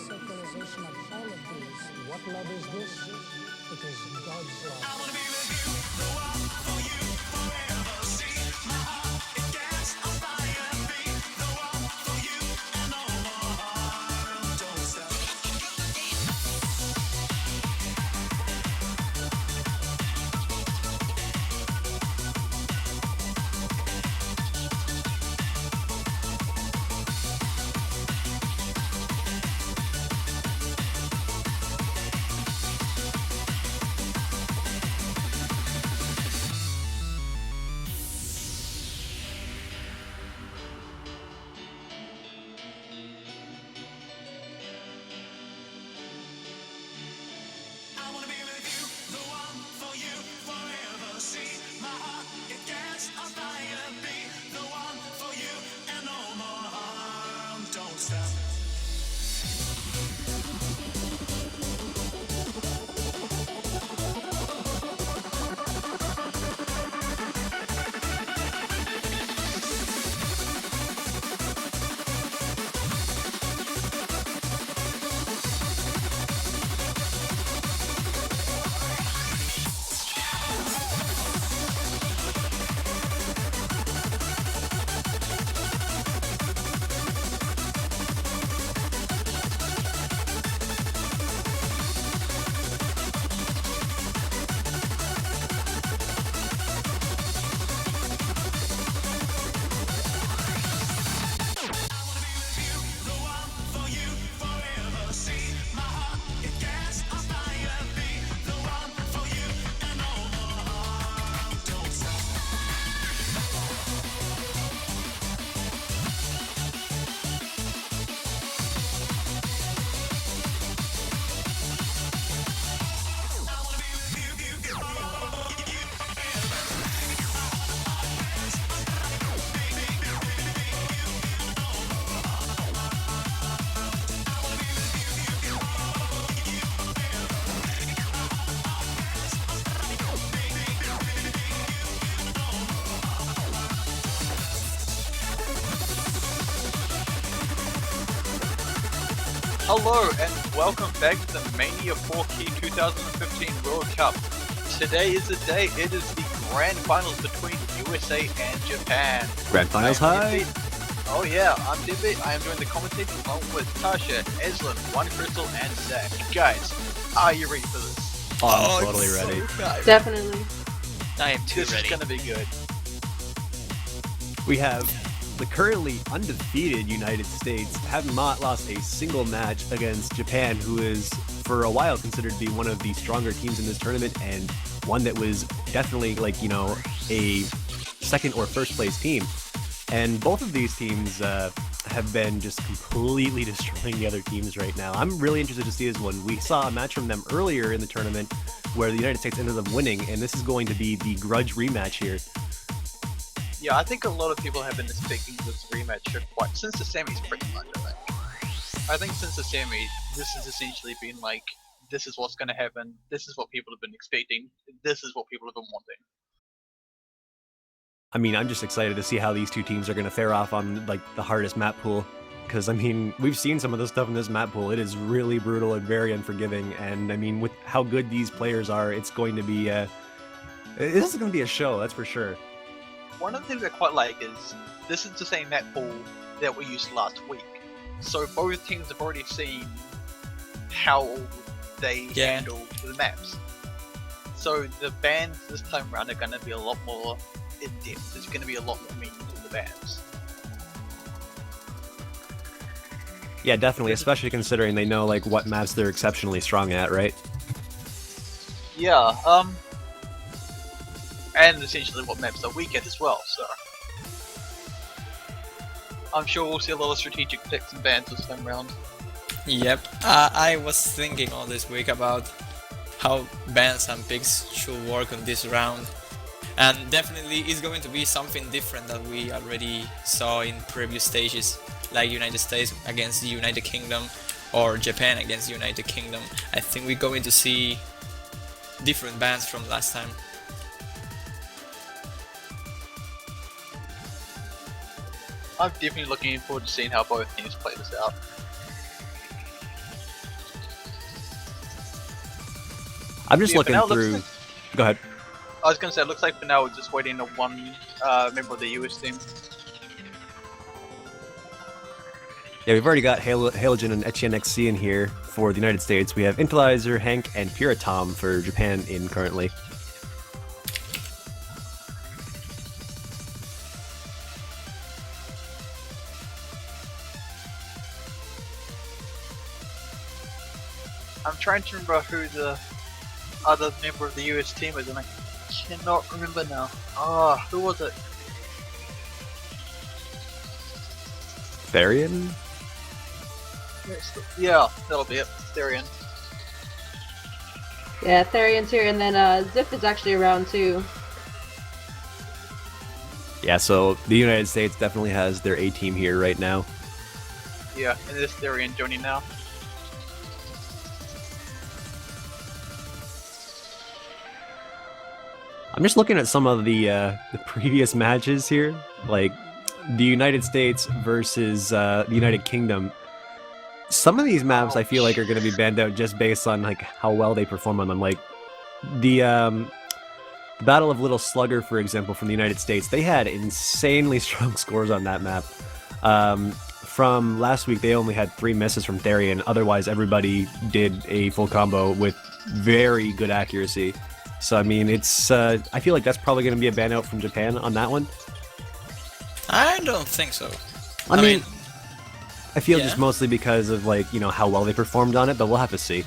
circularization of all of these. What love is this? It is God's love. I want to be with you, the one for you forever. See my heart, it gets on fire. Be the one for you and no more. Don't stop. I wanna be with you, the one for you forever. See my heart, it gets on fire. Be the one for you and no more harm. Don't stop. Hello and welcome back to the Mania 4Key 2015 World Cup. Today is the day, it is the grand finals between USA and Japan. Grand finals, hi! Oh yeah, I'm Dibbit, I am doing the commentating along with Tasha, Eslin, One Crystal and Zach. Guys, are you ready for this? Oh, I'm totally ready. Definitely. I am too This ready. is gonna be good. We have the currently undefeated United States have not lost a single match against Japan, who is for a while considered to be one of the stronger teams in this tournament and one that was definitely a second or first place team. And both of these teams have been just completely destroying the other teams right now. I'm really interested to see this one. We saw a match from them earlier in the tournament where the United States ended up winning, and this is going to be the grudge rematch here. Yeah, I think a lot of people have been expecting this rematch for quite since the semis, pretty much. I think since the semis, this has essentially been like, this is what's going to happen. This is what people have been expecting. This is what people have been wanting. I mean, I'm just excited to see how these two teams are going to fare off on like the hardest map pool. Because I mean, we've seen some of the stuff in this map pool. It is really brutal and very unforgiving. And I mean, with how good these players are, it's going to be this is going to be a show, that's for sure. One of the things I quite like is this is the same map pool that we used last week. So both teams have already seen how they handle the maps. So the bans this time around are going to be a lot more in depth. There's going to be a lot more meaning to the bans. Yeah, definitely, especially considering they know like what maps they're exceptionally strong at, right? Yeah, and essentially what maps are weak at as well, so I'm sure we'll see a lot of strategic picks and bans this time around. Yep, I was thinking all this week about how bans and picks should work on this round, and definitely it's going to be something different that we already saw in previous stages, like United States against the United Kingdom or Japan against the United Kingdom. I think we're going to see different bans from last time. I'm definitely looking forward to seeing how both teams play this out. I'm just Yeah, looking for now, through. Go ahead. I was gonna say, it looks like for now we're just waiting on one member of the US team. Yeah, we've already got Halogen and Etienne XC in here for the United States. We have Intelizer, Hank, and Puratom for Japan in currently. I'm trying to remember who the other member of the US team is, and I cannot remember now. Ah, who was it? Therian? Yeah, that'll be it. Therian. Yeah, Therion's here, and then Ziff is actually around too. Yeah, so the United States definitely has their A team here right now. Yeah, and this Therian joining now. I'm just looking at some of the previous matches here, like the United States versus the United Kingdom. Some of these maps I feel like are going to be banned out just based on like how well they perform on them. Like the Battle of Little Slugger, for example, from the United States, they had insanely strong scores on that map. From last week, they only had 3 misses from Therian. Otherwise, everybody did a full combo with very good accuracy. So I mean, it's I feel like that's probably going to be a ban out from Japan on that one. I don't think so. I mean, I feel yeah. just mostly because of like, you know, how well they performed on it, but we'll have to see.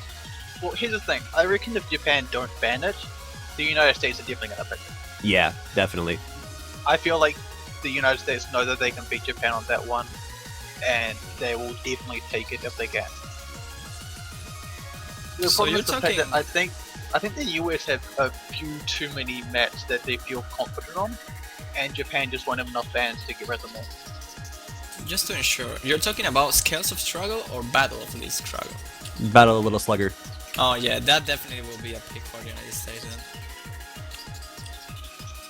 Well, here's the thing. I reckon if Japan don't ban it, the United States are definitely gonna pick it. Yeah, definitely. I feel like the United States know that they can beat Japan on that one, and they will definitely take it if they can. The So problem you're is the fact talking- that I think the US have a few too many maps that they feel confident on, and Japan just won't have enough fans to get rid of them all. Just to ensure, you're talking about Scales of Struggle or Battle of the Struggle? Battle of Little Slugger. Oh yeah, that definitely will be a pick for the United States then.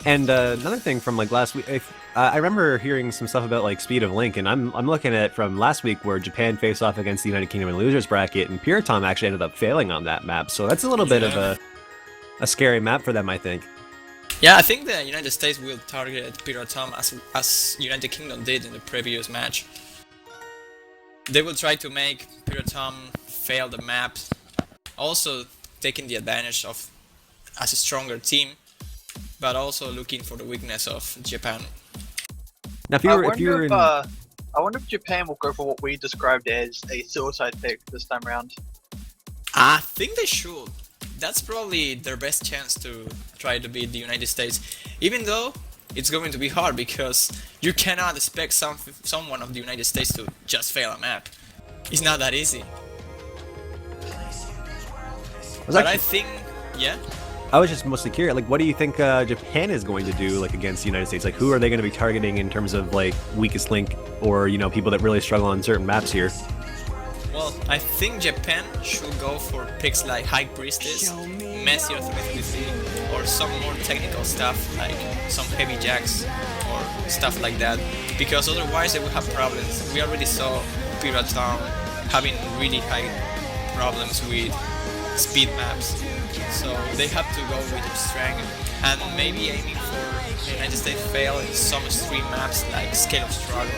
And another thing from like last week, I remember hearing some stuff about like Speed of Link, and I'm looking at it from last week where Japan faced off against the United Kingdom in losers bracket, and Puratom actually ended up failing on that map. So that's a little bit of a scary map for them, I think. Yeah, I think the United States will target Piratom as United Kingdom did in the previous match. They will try to make Piratom fail the map, also taking the advantage of as a stronger team, but also looking for the weakness of Japan. Now, if I wonder if Japan will go for what we described as a suicide pick this time around. I think they should. That's probably their best chance to try to beat the United States, even though it's going to be hard because you cannot expect someone of the United States to just fail a map. It's not that easy. But I think, yeah. I was just mostly curious, like, what do you think Japan is going to do, like, against the United States? Like, who are they going to be targeting in terms of, like, weakest link, or, you know, people that really struggle on certain maps here? Well, I think Japan should go for picks like High Priestess, Messi or 333, or some more technical stuff, like some heavy jacks, or stuff like that, because otherwise they will have problems. We already saw Piratom having really high problems with speed maps. So they have to go with strength and maybe aiming for the United States fail in some extreme maps like Scale of Struggle.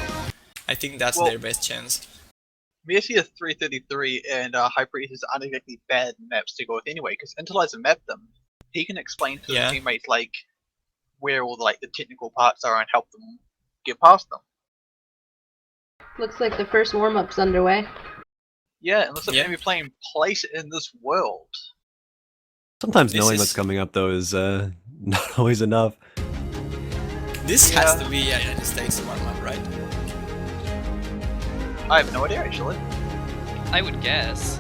I think that's their best chance. Messi is 333 and High Priestess aren't exactly bad maps to go with anyway, because Intelizer mapped them. He can explain to his teammates like where all the technical parts are and help them get past them. Looks like the first warm-up's underway. Yeah, and looks like they're going to be playing Place in This World. Sometimes knowing what's coming up, though, is not always enough. This has to be a United States warm-up, right? I have no idea, actually. I would guess.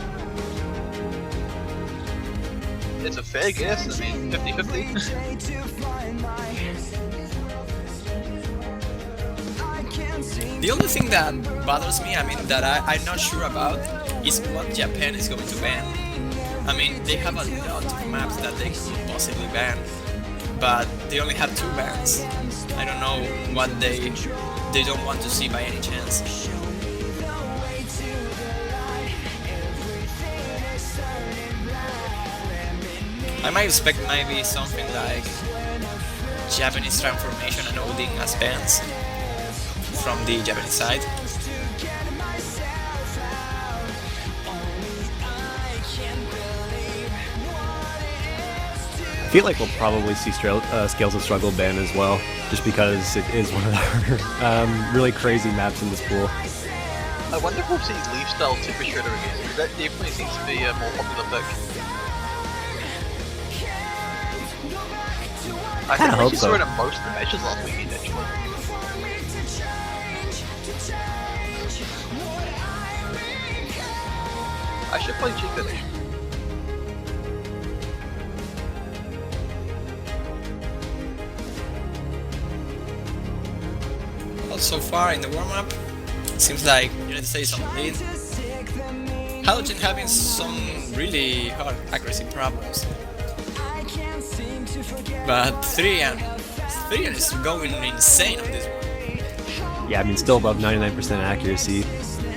It's a fair guess, I mean, 50-50. The only thing that bothers me, I mean, that I'm not sure about, is what Japan is going to ban. I mean, they have a lot of maps that they could possibly ban, but they only have 2 bans. I don't know what they don't want to see by any chance. I might expect maybe something like Japanese transformation and Odin as bands from the Japanese side. I feel like we'll probably see Scales of Struggle ban as well, just because it is one of the really crazy maps in this pool. I wonder if we'll see Leaf Style Super Shredder again, because that definitely seems to be a more popular pick. I think we saw it in most of the matches last weekend, actually. I should probably check that actually. Well, so far in the warm-up, seems like United States on the lead. Halogen having some really hard accuracy problems. But Thrian is going insane on this one. Yeah, I mean, still above 99% accuracy.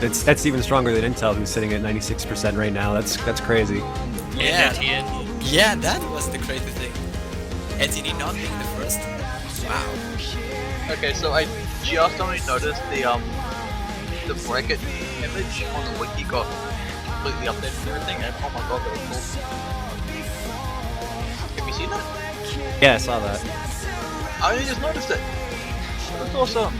That's even stronger than Intel, who's sitting at 96% right now. That's crazy. Yeah, that was the crazy thing. Etienne not being the first. Wow. Okay, so I just only noticed the bracket image on the wiki got completely updated and everything, and oh my god, that was cool. Have you seen that? Yeah, I saw that. I only just noticed it. That's awesome.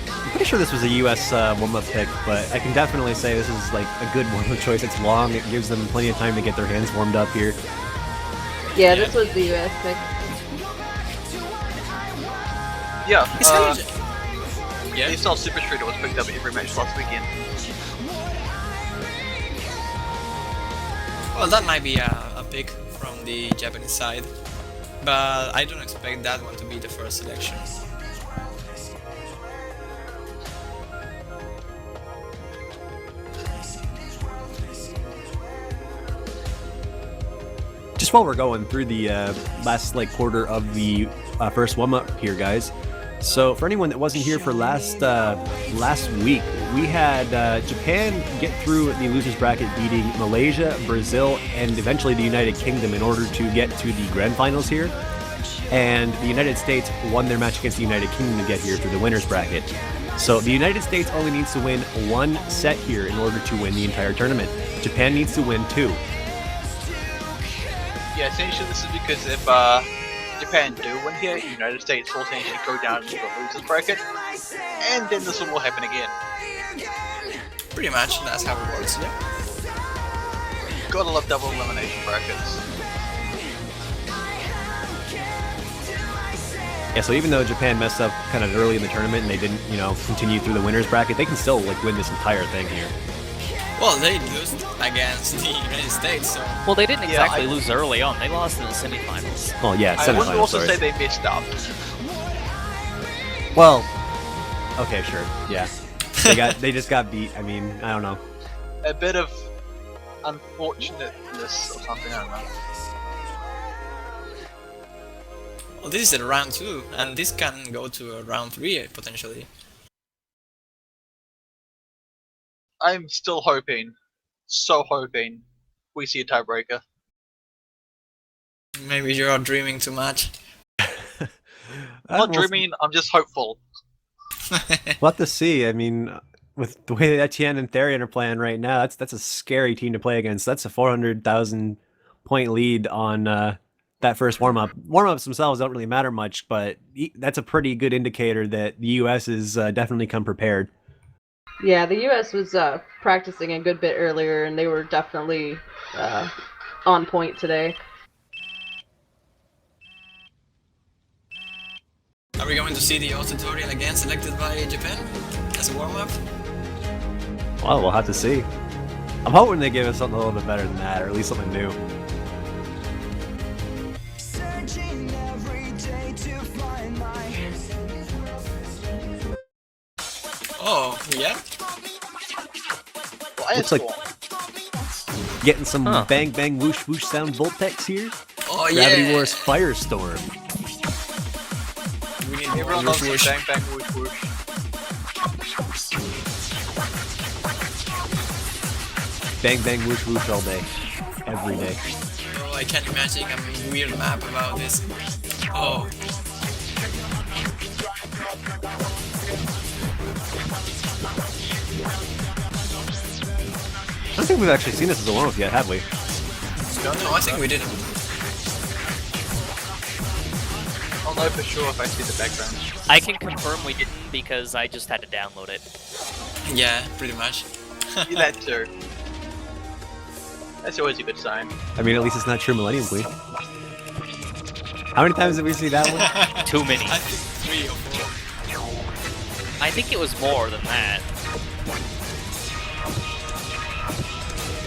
I'm pretty sure this was a US warm-up pick, but I can definitely say this is like a good warm-up choice. It's long, it gives them plenty of time to get their hands warmed up here. Yeah, this was the US pick. Yeah, Yeah. Leaf Style Super Shredder was picked up every match last weekend. Well, that might be a pick from the Japanese side, but I don't expect that one to be the first selection. Just while we're going through the last quarter of the first warm-up here, guys. So for anyone that wasn't here for last week, we had Japan get through the losers bracket, beating Malaysia, Brazil, and eventually the United Kingdom in order to get to the grand finals here. And the United States won their match against the United Kingdom to get here through the winners bracket. So the United States only needs to win one set here in order to win the entire tournament. Japan needs to win two. Yeah, essentially this is because if Japan do win here, United States will essentially go down to the losers bracket, and then this one will happen again. Pretty much, that's how it works, yeah. Gotta love double elimination brackets. Yeah, so even though Japan messed up kind of early in the tournament and they didn't, continue through the winners bracket, they can still win this entire thing here. Well, they lost against the United States, so... Well, they didn't exactly lose early on. They lost in the semifinals. Well, yeah, I would semifinals. also say they messed up. Well, okay, sure, yeah. They just got beat. I mean, I don't know. A bit of unfortunateness or something, I don't know. Well, this is a round 2, and this can go to a round 3 potentially. I'm still hoping, so hoping, we see a tiebreaker. Maybe you're dreaming too much. I'm not dreaming, I'm just hopeful. We'll have to see. I mean, with the way that Etienne and Therian are playing right now, that's a scary team to play against. That's a 400,000 point lead on that first warm-up. Warm-ups themselves don't really matter much, but that's a pretty good indicator that the US is definitely come prepared. Yeah, the US was practicing a good bit earlier, and they were definitely on point today. Are we going to see the Oz tutorial again selected by Japan as a warm-up? Well, we'll have to see. I'm hoping they give us something a little bit better than that, or at least something new. Oh, yeah? Well, Looks like getting some bang bang whoosh whoosh sound Voltex here. Oh, Gravity yeah! Wars Firestorm. We need everyone more loves whoosh. bang bang whoosh whoosh. bang bang whoosh whoosh all day, every day. Oh, I can't imagine a weird map about this. Oh. I don't think we've actually seen this as a one-off yet, have we? No, I think we didn't. I'll know for sure if I see the background. I can confirm we didn't because I just had to download it. Yeah, pretty much. See that too. That's always a good sign. I mean, at least it's not True Millennium Queen. How many times did we see that one? Too many. I think 3 or 4. I think it was more than that.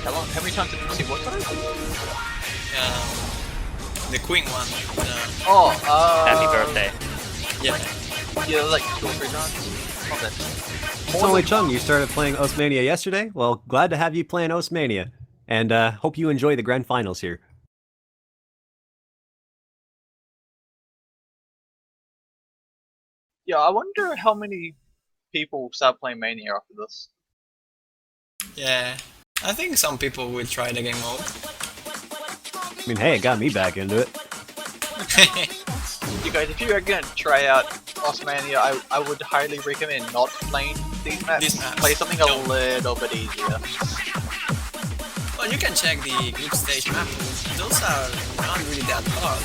How many times did you see what time? The Queen one. Happy birthday. Yeah. Yeah, like 2 or 3 times. Not that. So, only Chung, you started playing Osmania yesterday? Well, glad to have you playing Osmania. And hope you enjoy the grand finals here. Yeah, I wonder how many people start playing Mania after this. Yeah. I think some people will try the game mode. I mean, hey, it got me back into it. You guys, if you are going to try out Osmania, I would highly recommend not playing these maps. Play something a little bit easier. Well, you can check the group stage map. Those are not really that hard.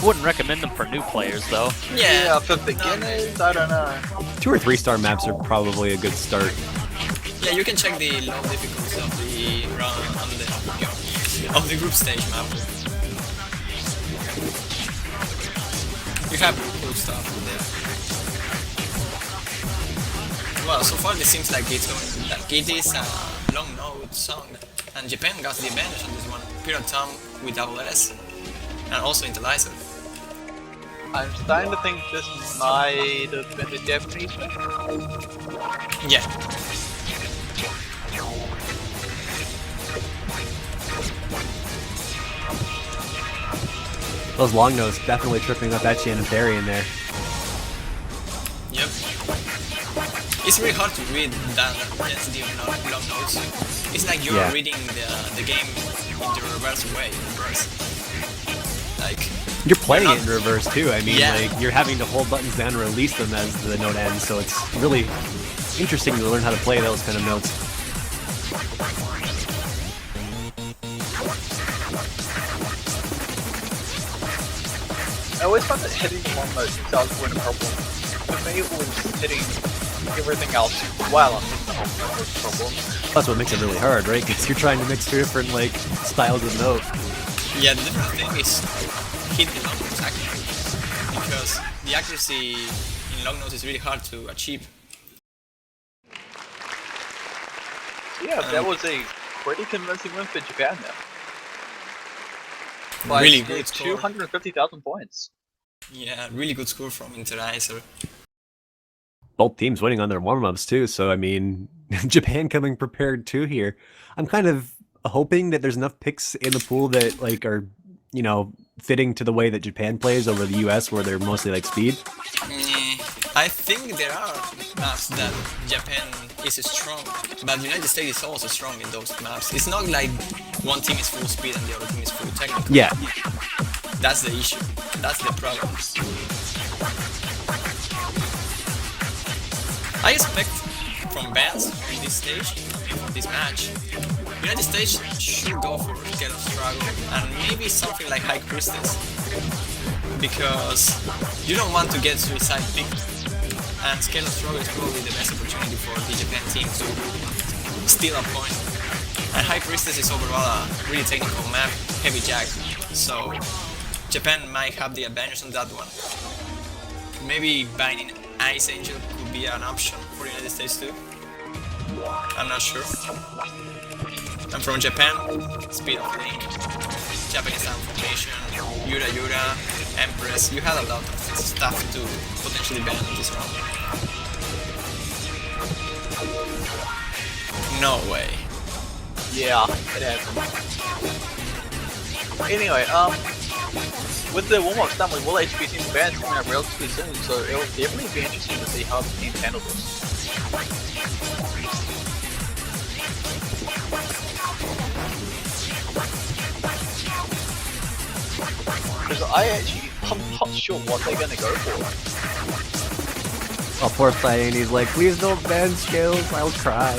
Wouldn't recommend them for new players though. Yeah, for beginners, I don't know. 2 or 3 star maps are probably a good start. Yeah, you can check the low difficulty of the run of the group stage map. You have cool stuff there. Well, so far it seems like it is a long note song, and Japan got the advantage on this one. Period Tom with double S, and also Interlizer. I'm starting to think this might have been the Japanese one. Yeah. Those long notes definitely tripping up Etienne and Barry in there. Yep. It's really hard to read that density of long notes. It's like you're reading the game in the reverse way. Like you're playing it in reverse too. I mean, like you're having to hold buttons down and release them as the note ends. So it's really interesting to learn how to play those kind of notes. I always found that hitting one note was a problem. For me, it was hitting everything else while I'm hitting the whole note was a problem. That's what makes it really hard, right? Because you're trying to mix 2 different like styles of note. Yeah, the different thing is hit the long notes accurately, because the accuracy in long notes is really hard to achieve. Yeah, that was a pretty convincing win for Japan now. By Really good score. 250,000 points. Yeah, really good score from Interlizer. Both teams winning on their warm-ups too, so I mean, Japan coming prepared too here. I'm kind of hoping that there's enough picks in the pool that like are, you know, fitting to the way that Japan plays over the US where they're mostly like speed. I think there are maps that Japan is strong, but the United States is also strong in those maps. It's not like one team is full speed and the other team is full technical. Yeah. That's the issue. That's the problem. I expect from bands in this stage, in this match, United States should go for Get of Struggle and maybe something like High Priestess, because you don't want to get suicide picked, and Scale of Struggle is probably the best opportunity for the Japan team to steal a point. And High Priestess is overall a really technical map, heavy jack, so Japan might have the advantage on that one. Maybe banning Ice Angel could be an option for the United States too. I'm not sure. I'm from Japan, Speed of Link, Japanese Sound Formation, Yura Yura, Empress. You had a lot of stuff to potentially ban in this round. No way. Yeah, it happened. Anyway, with the warm-ups done, we will HB team bands coming out relatively soon, so it will definitely be interesting to see how the teams handle this. Because I'm not sure what they're gonna go for. Oh, poor Thane, he's like, please don't ban skills, I'll cry.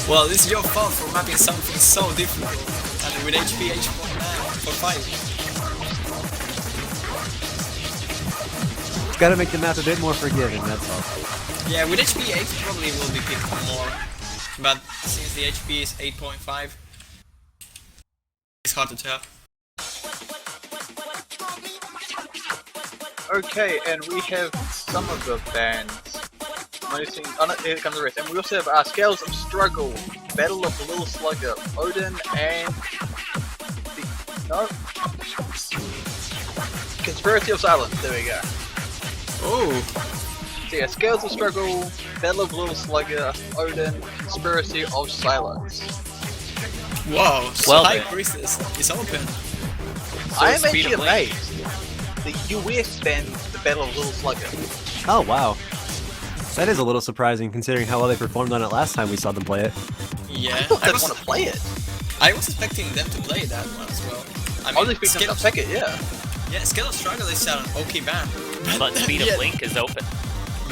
Well, it's your fault for mapping something so difficult. And with HP for 5. Gotta make the map a bit more forgiving, that's all. Yeah, with HP 8 probably will be picked more. But since the HP is 8.5, it's hard to tell. Okay, and we have some of the bands. Here comes the rest. And we also have Scales of Struggle, Battle of the Little Slugger, Odin, and... No? Conspiracy of Silence, there we go. Oh! So yeah, Scales of Struggle, Battle of the Little Slugger, Odin, Conspiracy of Silence. Wow, so Well High then. Priestess is open. I am speed actually of link. amazed. The US banned the Battle of the Little Slugger. Oh, wow. That is a little surprising considering how well they performed on it last time we saw them play it. Yeah, I didn't want to play it. I was expecting them to play that one as well. I was expecting them to take it, yeah. Yeah, Scale of Struggle is an okay ban. But Speed Yeah. of Link is open.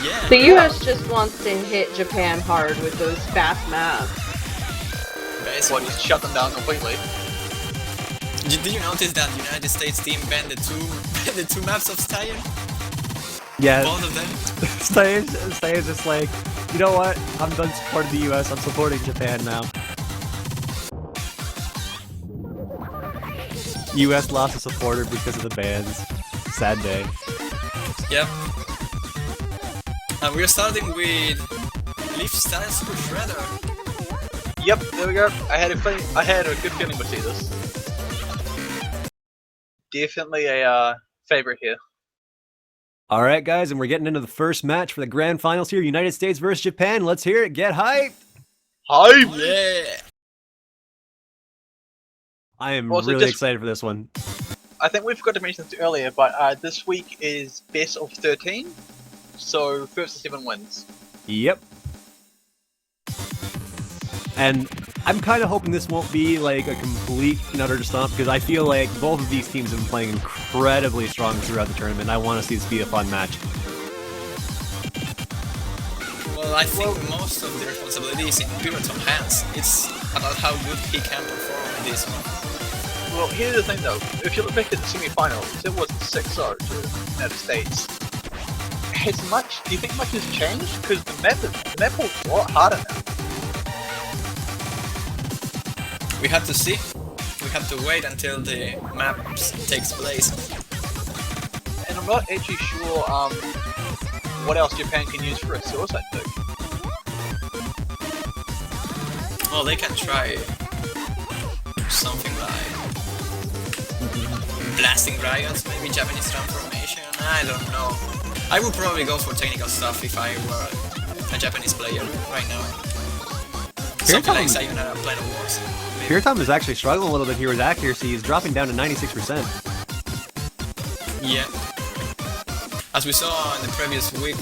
Yeah. The US just wants to hit Japan hard with those fast maps. Well, just shut them down completely. Did you notice that the United States team banned the two maps of Stallion? Yeah, Both of them? Stayan's just like, you know what, I'm done supporting the US, I'm supporting Japan now. US lost a supporter because of the bans. Sad day. Yep. And we're starting with Leaf Style Super Shredder. Yep, there we go. I had a good feeling we'd see this. Definitely a favorite here. Alright guys, and we're getting into the first match for the grand finals here, United States versus Japan. Let's hear it, get hyped! Hype! Yeah! I am Also, really just- excited for this one. I think we forgot to mention this earlier, but this week is best of 13, so first to 7 wins. Yep. And I'm kind of hoping this won't be like a complete nutter stomp because I feel like both of these teams have been playing incredibly strong throughout the tournament. I want to see this be a fun match. Well, I think most of the responsibility is in Pirotom's hands. It's about how good he can perform in this one. Well, here's the thing though, if you look back at the semi-finals, it was 6-0 to the United States. Do you think much has changed? Because the map was a lot harder now. We have to see. We have to wait until the map takes place. And I'm not actually sure what else Japan can use for a suicide pick. Well, they can try something like blasting riots, maybe Japanese transformation, I don't know. I would probably go for technical stuff if I were a Japanese player right now. Something like Sayonara Plan of Wars. Pirotom is actually struggling a little bit here with accuracy. He's dropping down to 96%. Yeah. As we saw in the previous week,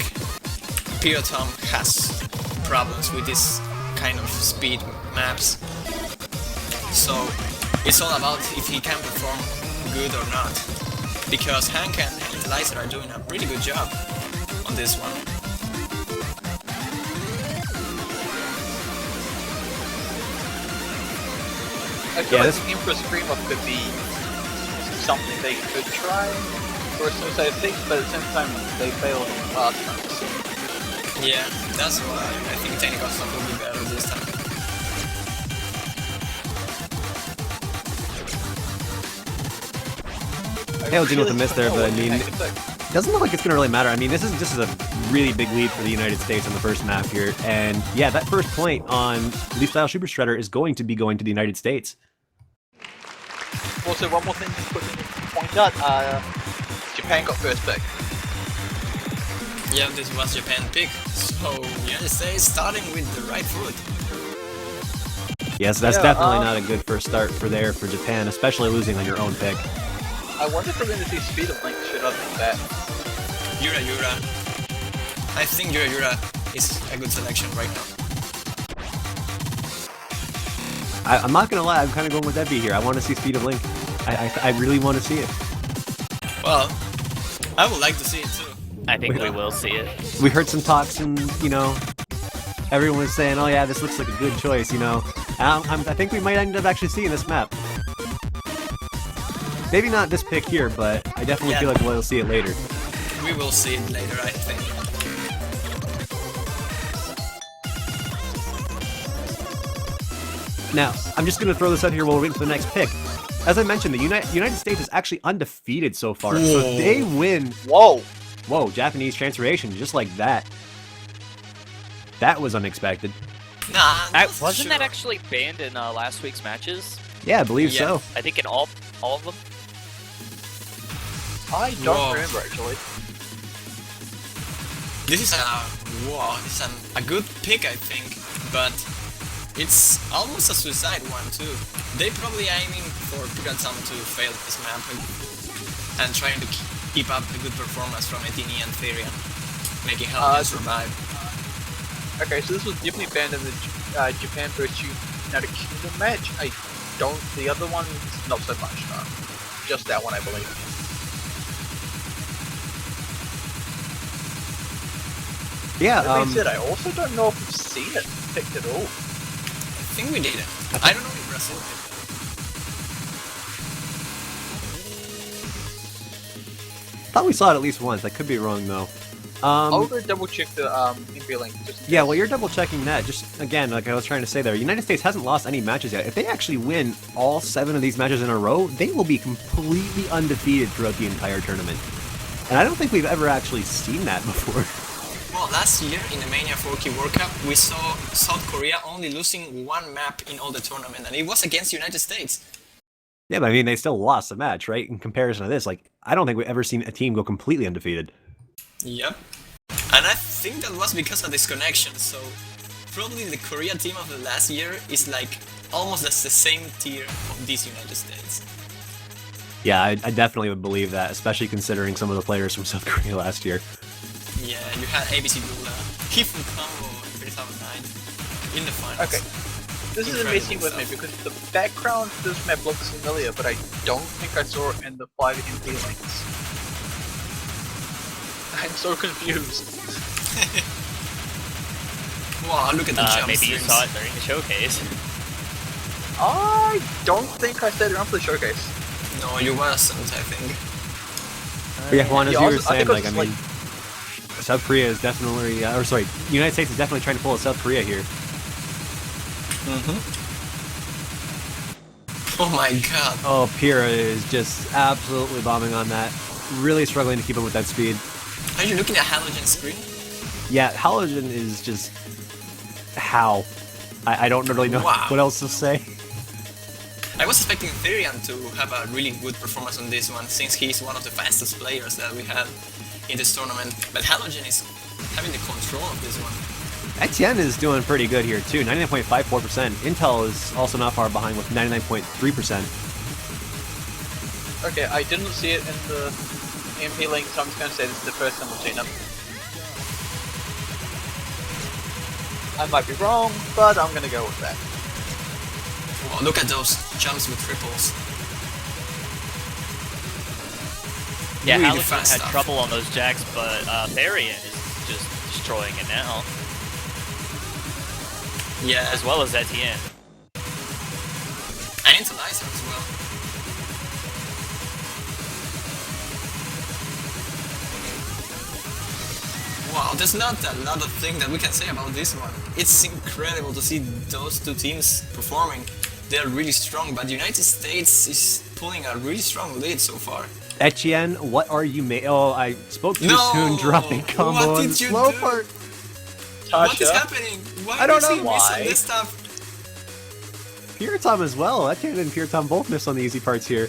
Pirotom has problems with this kind of speed maps. So it's all about if he can perform good or not. Because Hank and Eliza are doing a pretty good job on this one. I feel Yeah, like the Emperor's Scream-Up could be something they could try for a suicide pick, but at the same time they failed last time. So. Yeah, that's why I think technical stuff will be better this time. Hell, dealing with the miss there, but I mean, it it doesn't look like it's going to really matter. I mean, this is a really big lead for the United States on the first map here. And yeah, that first point on Leaf Style Super Shredder is going to be going to the United States. Also, one more thing to quickly point out, Japan got first pick. Yeah, this was Japan pick, so United States starting with the right foot. Yes, that's Yeah, definitely not a good first start for Japan, especially losing on your own pick. I wonder if we're going to see Speed of Link shit other than that. Yura. I think Yura is a good selection right now. I'm not gonna lie, I'm kind of going with Debbie here. I want to see Speed of Link. I really want to see it. Well, I would like to see it too. I think we will see it. We heard some talks, and everyone was saying, "Oh yeah, this looks like a good choice." I think we might end up actually seeing this map. Maybe not this pick here, but I definitely feel like we'll see it later. We will see it later, I think. Now, I'm just going to throw this out here while we're waiting for the next pick. As I mentioned, the United States is actually undefeated so far, so if they win... Whoa! Whoa, Japanese transformation, just like that. That was unexpected. Nah, Wasn't that actually banned in last week's matches? Yeah, I believe so. I think in all of them. I don't remember, actually. This is a good pick, I think, but it's almost a suicide one too. They probably aiming for Piratam to fail this map and trying to keep up a good performance from Etini and Therian, making Hellgen survive. Okay, so this was definitely banned in the Japan vs United Kingdom match. The other one, not so much, no. Just that one, I believe. Yeah, That being said, I also don't know if we've seen it picked at all. I think we didn't. I don't know if Brazil did. I thought we saw it at least once. I could be wrong, though. I'll go double check the MP link. Yeah, well, you're double checking that. Just again, like I was trying to say there, United States hasn't lost any matches yet. If they actually win all 7 of these matches in a row, they will be completely undefeated throughout the entire tournament. And I don't think we've ever actually seen that before. Well, last year in the Mania 4K World Cup, we saw South Korea only losing 1 map in all the tournament, and it was against United States. Yeah, but I mean, they still lost the match, right? In comparison to this, like, I don't think we've ever seen a team go completely undefeated. Yep. And I think that was because of this connection, so probably the Korea team of the last year is like almost the same tier of this United States. Yeah, I definitely would believe that, especially considering some of the players from South Korea last year. Yeah, you had ABC Gula, Kifu Combo, 3009 in the finals. Okay. This is amazing with me because the background to this map looks familiar, but I don't think I saw it in the 5 MP links. I'm so confused. Wow, look at the jump Maybe you streams. saw it during the showcase. I don't think I stayed around for the showcase. No, you wasn't, I think. But yeah, Juan, as Yeah, you were also- I saying, think like, it I was mean, South Korea is definitely, United States is definitely trying to pull a South Korea here. Oh my god. Oh, Pyrrha is just absolutely bombing on that. Really struggling to keep up with that speed. Are you looking at Halogen screen? Yeah, Halogen is just... how? I don't really know Wow. what else to say. I was expecting Therian to have a really good performance on this one, since he's one of the fastest players that we have in this tournament. But Halogen is having the control of this one. Etienne is doing pretty good here too, 99.54%. Intel is also not far behind with 99.3%. Okay, I didn't see it in the MP link, so I'm just going to say this is the first time I've seen them. I might be wrong, but I'm going to go with that. Oh, look at those jumps with triples. Yeah, Really Halogen fast had stuff. trouble on those jacks, but Therian is just destroying it now, Yeah, as well as Etienne. and into Lysa as well. Wow, there's not a lot of things that we can say about this one. It's incredible to see those two teams performing. They're really strong, but the United States is pulling a really strong lead so far. Etienne, what are you Oh, I spoke too No! soon, dropping combo What on did the you slow do? part. What is Tasha? happening? Why I don't do you know miss on why. this stuff? Piratom as well. Etienne and Piratom both missed on the easy parts here.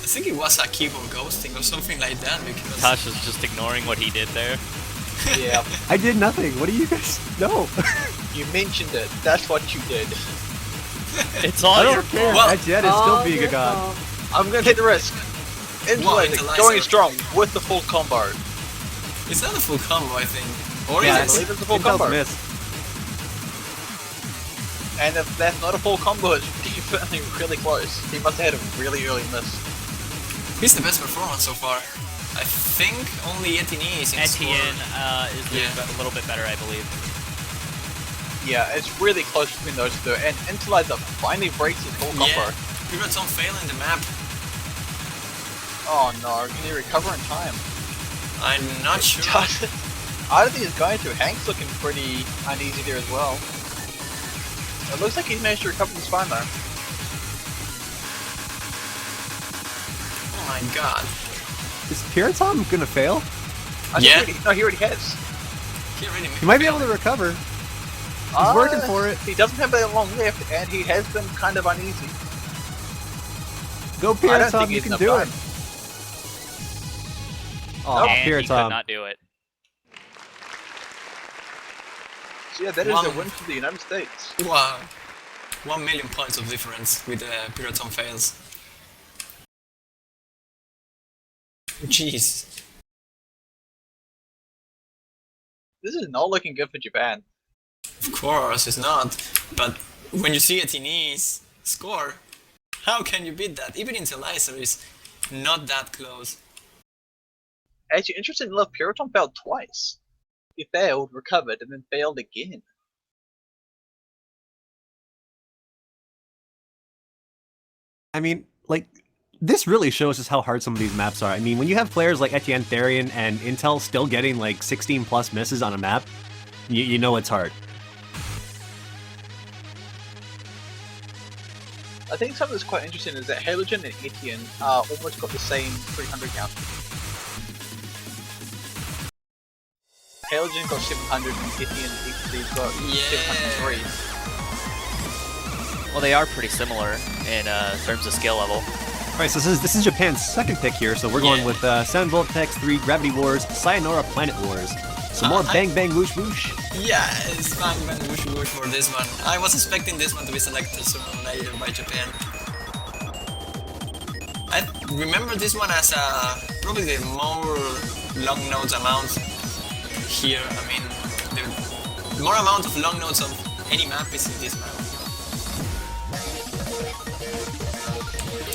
I think it was a keyboard ghosting or something like that because Tasha's just ignoring what he did there. Yeah, I did nothing. What do you guys know? you mentioned it. That's what you did. It's all I your don't care. Well- Etienne is still being a god. I'm going to take the risk. Insulating, Interlizer. going strong with the full combo. it's not a full combo, I think. Or Yeah, is believe it? it's a full Intel's combo. missed. And if that's not a full combo, it's definitely really close. He must have had a really early miss. He's the best performance so far. I think only Etienne is in Etienne score. is doing a little bit better, I believe. Yeah, it's really close between those two. And Interlizer finally breaks his full combo. Yeah, Pirates on fail in the map. Oh no, can he recover in time? I'm not sure. Out of these guys, Hank's looking pretty uneasy there as well. It looks like he's managed to recover the spine though. Oh my god. Is Piratom gonna fail? Yeah. He already has. He might be able to recover. He's working for it. He doesn't have that long left, and he has been kind of uneasy. Go I don't think Piratom, you he's can enough do it. time. Oh, And he could Piratom. not do it. So yeah, that is a win for the United States. Wow. 1 million points of difference with Piratom fails. Jeez. This is not looking good for Japan. Of course, it's not. But when you see Etienne's score, how can you beat that? Even Interlizer is not that close. Actually, interesting enough, Piratom failed twice. He failed, recovered, and then failed again. I mean, like, this really shows us how hard some of these maps are. I mean, when you have players like Etienne, Therian, and Intel still getting like 16 plus misses on a map, you know it's hard. I think something that's quite interesting is that Halogen and Etienne almost got the same 300 count. Halogen got 700 and Etienne got 703. Well, they are pretty similar in terms of skill level. Alright, so this is Japan's second pick here, so we're going with 7 Voltex, 3 Gravity Wars, Sayonara Planet Wars. Some more Bang Bang Whoosh Whoosh. Yeah, it's Bang Bang Whoosh Whoosh for this one. I was expecting this one to be selected sooner or later by Japan. I remember this one as probably the more long nodes amount here. I mean, the more amount of long nodes of any map is in this map.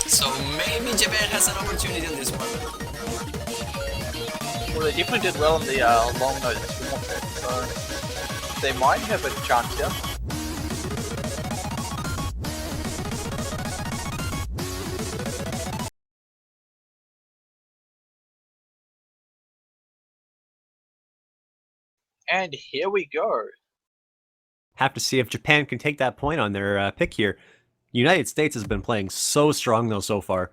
So maybe Japan has an opportunity on this one. Well, they definitely did well in the long notes so they might have a chance here. And here we go. Have to see if Japan can take that point on their pick here. United States has been playing so strong though so far.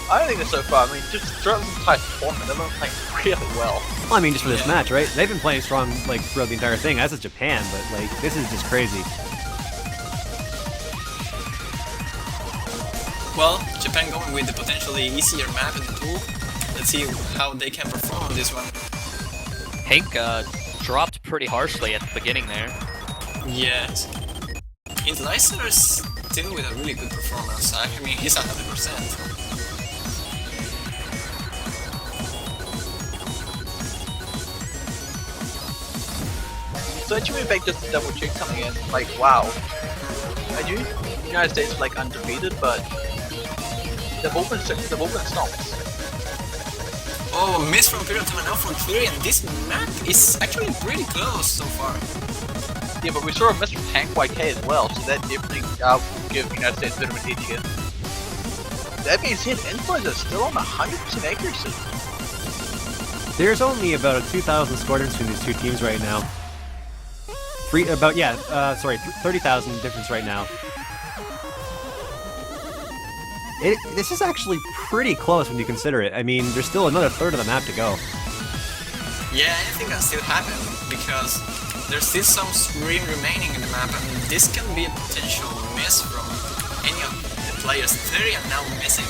I don't think it's so far. I mean, just throughout this entire tournament, they've been playing really well. Well, I mean, just for this match, right? They've been playing strong like throughout the entire thing, as is Japan, but like this is just crazy. Well, Japan going with the potentially easier map in the pool. Let's see how they can perform on this one. Hank dropped pretty harshly at the beginning there. Yes. Interlizer is still with a really good performance. I mean, he's 100%. So actually went back just to double check something and like, wow. I knew the United States were like undefeated, but they've all been stomped. Oh, miss from Piratom and now from Fury, and this map is actually pretty close so far. Yeah, but we saw a miss from Tank YK as well, so that definitely will give the United States a bit of an edge here. That being said, Influence is still on 100% accuracy. There's only about a 2,000 score difference between these two teams right now. 30,000 difference right now. This is actually pretty close when you consider it. I mean, there's still another third of the map to go. Yeah, anything can still happen, because there's still some screen remaining in the map, and this can be a potential miss from any of the players. Therian now missing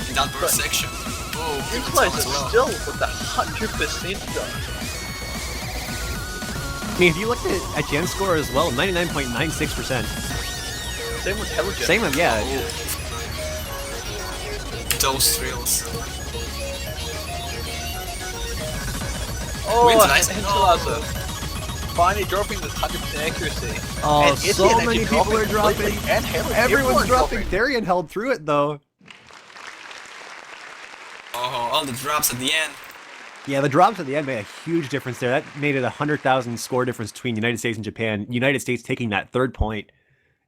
in that burst section. Oh, Influence is still with the 100% though. I mean, if you look at Etienne's score as well, 99.96%. Same with Halogen. Same with, yeah. Those thrills. Oh, Wins nice. Interlazer. finally dropping this 100% accuracy. Oh, And so Etienne many actually people are dropping. completely, and Halo, Everyone's dropping. Therian held through it though. Oh, all the drops at the end. Yeah, the drops at the end made a huge difference there. That made it 100,000 score difference between United States and Japan. United States taking that third point.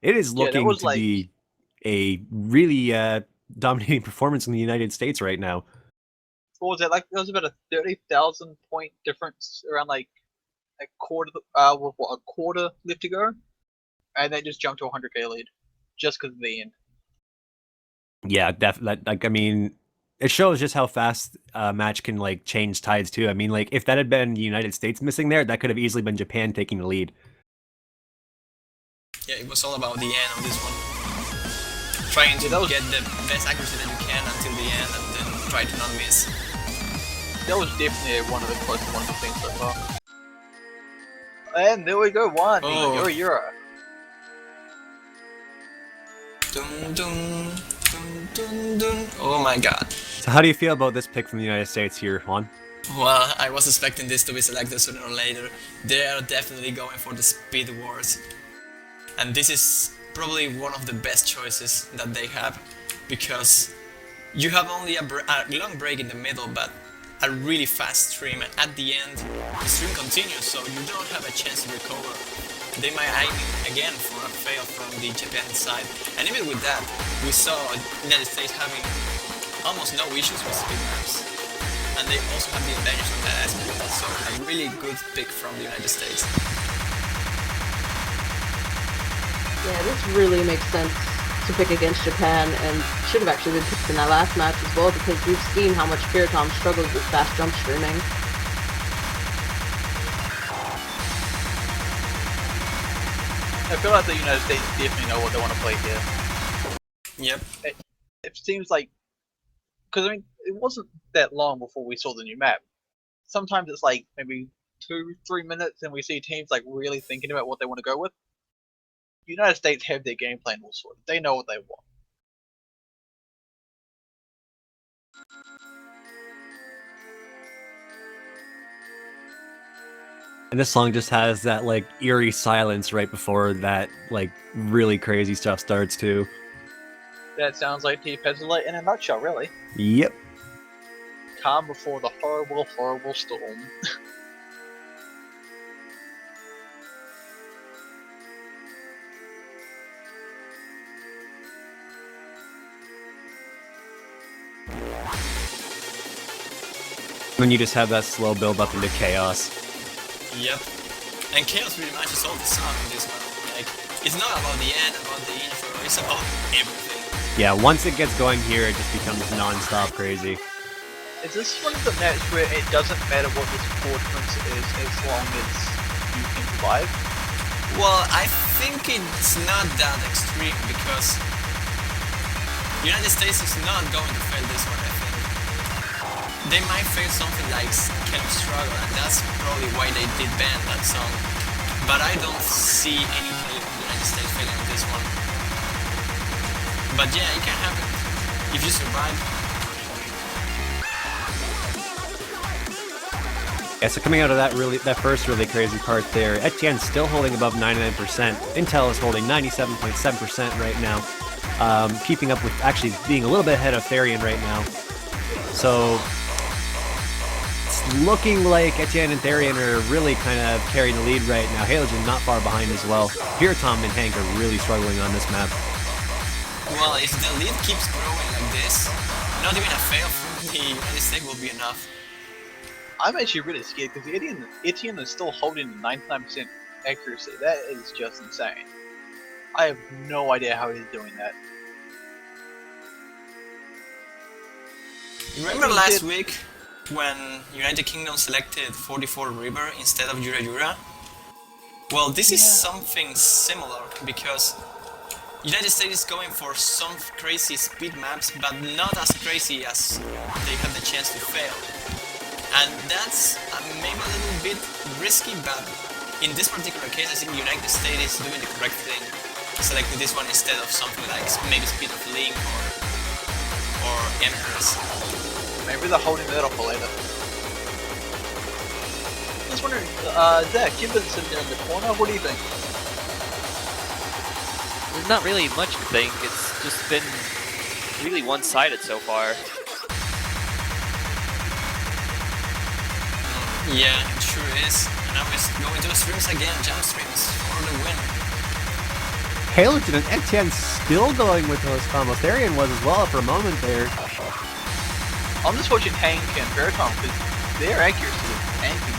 It is looking was to like- be a really dominating performance in the United States right now. What was it like? There was about a 30,000 point difference around like a quarter, with what, a quarter left to go, and they just jumped to a 100k lead just because of the end. Yeah, definitely. Like, I mean, it shows just how fast a match can like change tides too. I mean, like if that had been the United States missing there, that could have easily been Japan taking the lead. Yeah, it was all about the end of this one. Trying to get the best accuracy that you can until the end and then try to not miss. That was definitely one of the closest ones I've seen so far. And there we go, one. Oh. Euro. Dun, dun, dun, dun, dun. Oh my god. So how do you feel about this pick from the United States here, Juan? Well, I was expecting this to be selected sooner or later. They are definitely going for the Speed Wars. And this is probably one of the best choices that they have, because you have only a long break in the middle, but a really fast stream, and at the end, the stream continues, so you don't have a chance to recover. They might aim again for a fail from the Japan side. And even with that, we saw United States having almost no issues with speed maps. And they also have the advantage on that aspect, so a really good pick from the United States. Yeah, this really makes sense to pick against Japan, and should have actually been picked in that last match as well, because we've seen how much Piratom struggles with fast jump streaming. I feel like the United States definitely know what they want to play here. Yep. It seems like, because I mean, it wasn't that long before we saw the new map. Sometimes it's like maybe 2-3 minutes, and we see teams like really thinking about what they want to go with. United States have their game plan all sorted. They know what they want. And this song just has that like eerie silence right before that like really crazy stuff starts too. That sounds like T-Pezzolate in a nutshell, really. Yep. Calm before the horrible, horrible storm. Then you just have that slow build up into chaos. Yep. And chaos really matches all the song in this one. Like, it's not about the end, about the intro, it's about everything. Yeah, once it gets going here, it just becomes non-stop crazy. Is this one of the maps where it doesn't matter what the score difference is as long as you can survive? Well, I think it's not that extreme, because United States is not going to fail this one, I think. They might fail something like Kind of Struggle, and that's probably why they did ban that song. But I don't see any player from the United States failing on this one. But yeah, it can happen. If you survive. Yeah, so coming out of that first really crazy part there, Etienne's still holding above 99%. Intel is holding 97.7% right now, keeping up with actually being a little bit ahead of Therian right now. So it's looking like Etienne and Therian are really kind of carrying the lead right now. Halogen not far behind as well. Piratom and Hank are really struggling on this map. Well, if the lead keeps growing like this, not even a fail from the United States will be enough. I'm actually really scared because Etienne is still holding 99% accuracy. That is just insane. I have no idea how he's doing that. Remember last week when United Kingdom selected 44 River instead of Yura Yura? Well, this is something similar, because United States is going for some crazy speed maps, but not as crazy as they have the chance to fail. And that's maybe a little bit risky, but in this particular case, I think United States is doing the correct thing, selecting this one instead of something like maybe Speed of Link or Empress. Maybe they're holding that up for later. Just wondering, Zach, you've been sitting there in the corner. What do you think? There's not really much to think. It's just been really one-sided so far. Yeah, it sure is. And now we're going to the streams again, jump streams for the win. Halogen and Etienne still going with those combos. Therian was as well for a moment there. I'm just watching Hank and Veritom because their accuracy is tanking.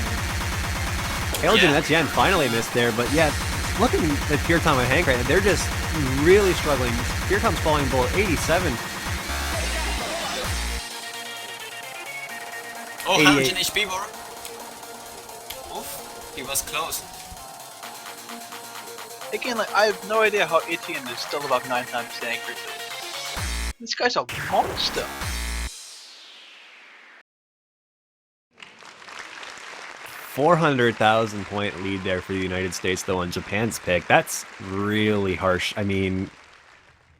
Halogen and Etienne finally missed there, but yeah, looking at Puritom and Hank right now, they're just really struggling. Puritom's falling below 87. Oh, 88. 100 HP more. Oof, he was close. Again, like, I have no idea how Etienne is still above 99% accuracy. This guy's a monster. $400,000 point lead there for the United States, though, on Japan's pick. That's really harsh. I mean,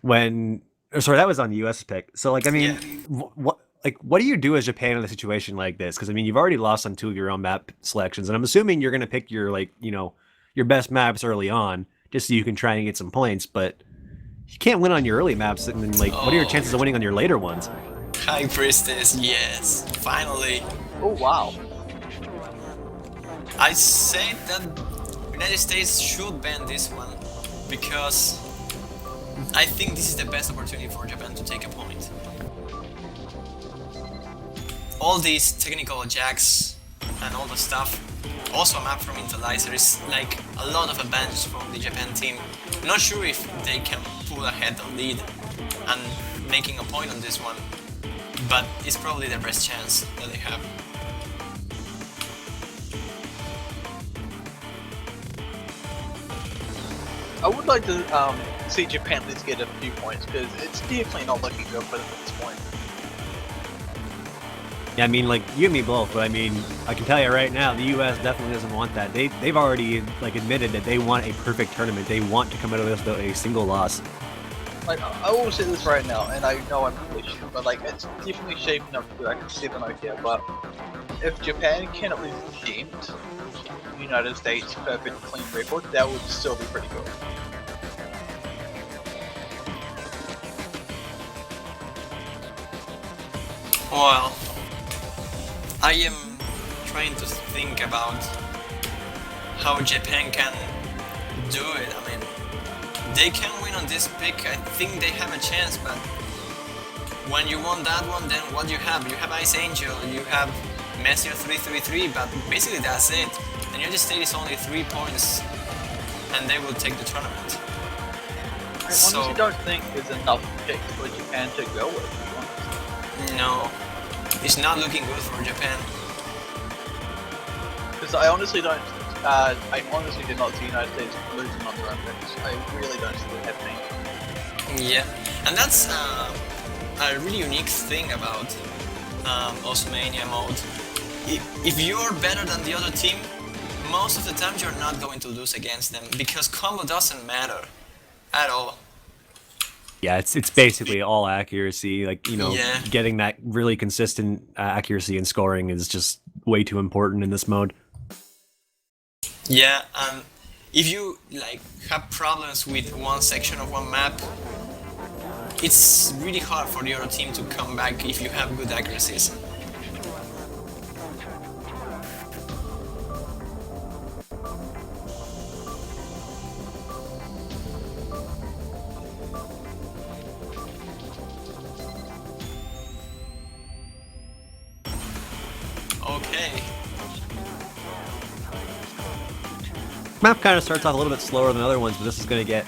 sorry, that was on the U.S. pick. So, like, I mean, what do you do as Japan in a situation like this? Because I mean, you've already lost on 2 of your own map selections, and I'm assuming you're going to pick your your best maps early on, just so you can try and get some points. But you can't win on your early maps, and then, like, what are your chances of winning on your later ones? Hi, Priestess. Yes, finally. Oh wow. I say that United States should ban this one because I think this is the best opportunity for Japan to take a point. All these technical jacks and all the stuff, also a map from Intellizer, is like a lot of advantage for the Japan team. Not sure if they can pull ahead the lead and making a point on this one, but it's probably their best chance that they have. I would like to see Japan at least get a few points because it's definitely not looking good for them at this point. Yeah, I mean, like, you and me both, but I mean, I can tell you right now, the U.S. definitely doesn't want that. They've already, like, admitted that they want a perfect tournament. They want to come out of this without a single loss. Like, I will say this right now, and I know I'm probably sure, but like, it's definitely shaping up to like 7 here, but if Japan can at least dent the United States' perfect clean record, that would still be pretty good. Well, I am trying to think about how Japan can do it. I mean, they can win on this pick. I think they have a chance, but when you want that one, then what do you have? You have Ice Angel, you have Messier 333, but basically that's it. The United States is only 3 points, and they will take the tournament. I honestly don't think there's enough picks for Japan to go with, to be honest. No, it's not looking good for Japan. Because I honestly don't. I honestly did not see the United States losing on their own picks. I really don't see it happening. Yeah, and that's a really unique thing about also mania mode. If you're better than the other team, most of the time you're not going to lose against them because combo doesn't matter at all. Yeah, it's basically all accuracy. Like, Yeah. getting that really consistent accuracy and scoring is just way too important in this mode. Yeah, if you like have problems with one section of one map, it's really hard for the other team to come back if you have good accuracies. Okay. Map kind of starts off a little bit slower than other ones, but this is going to get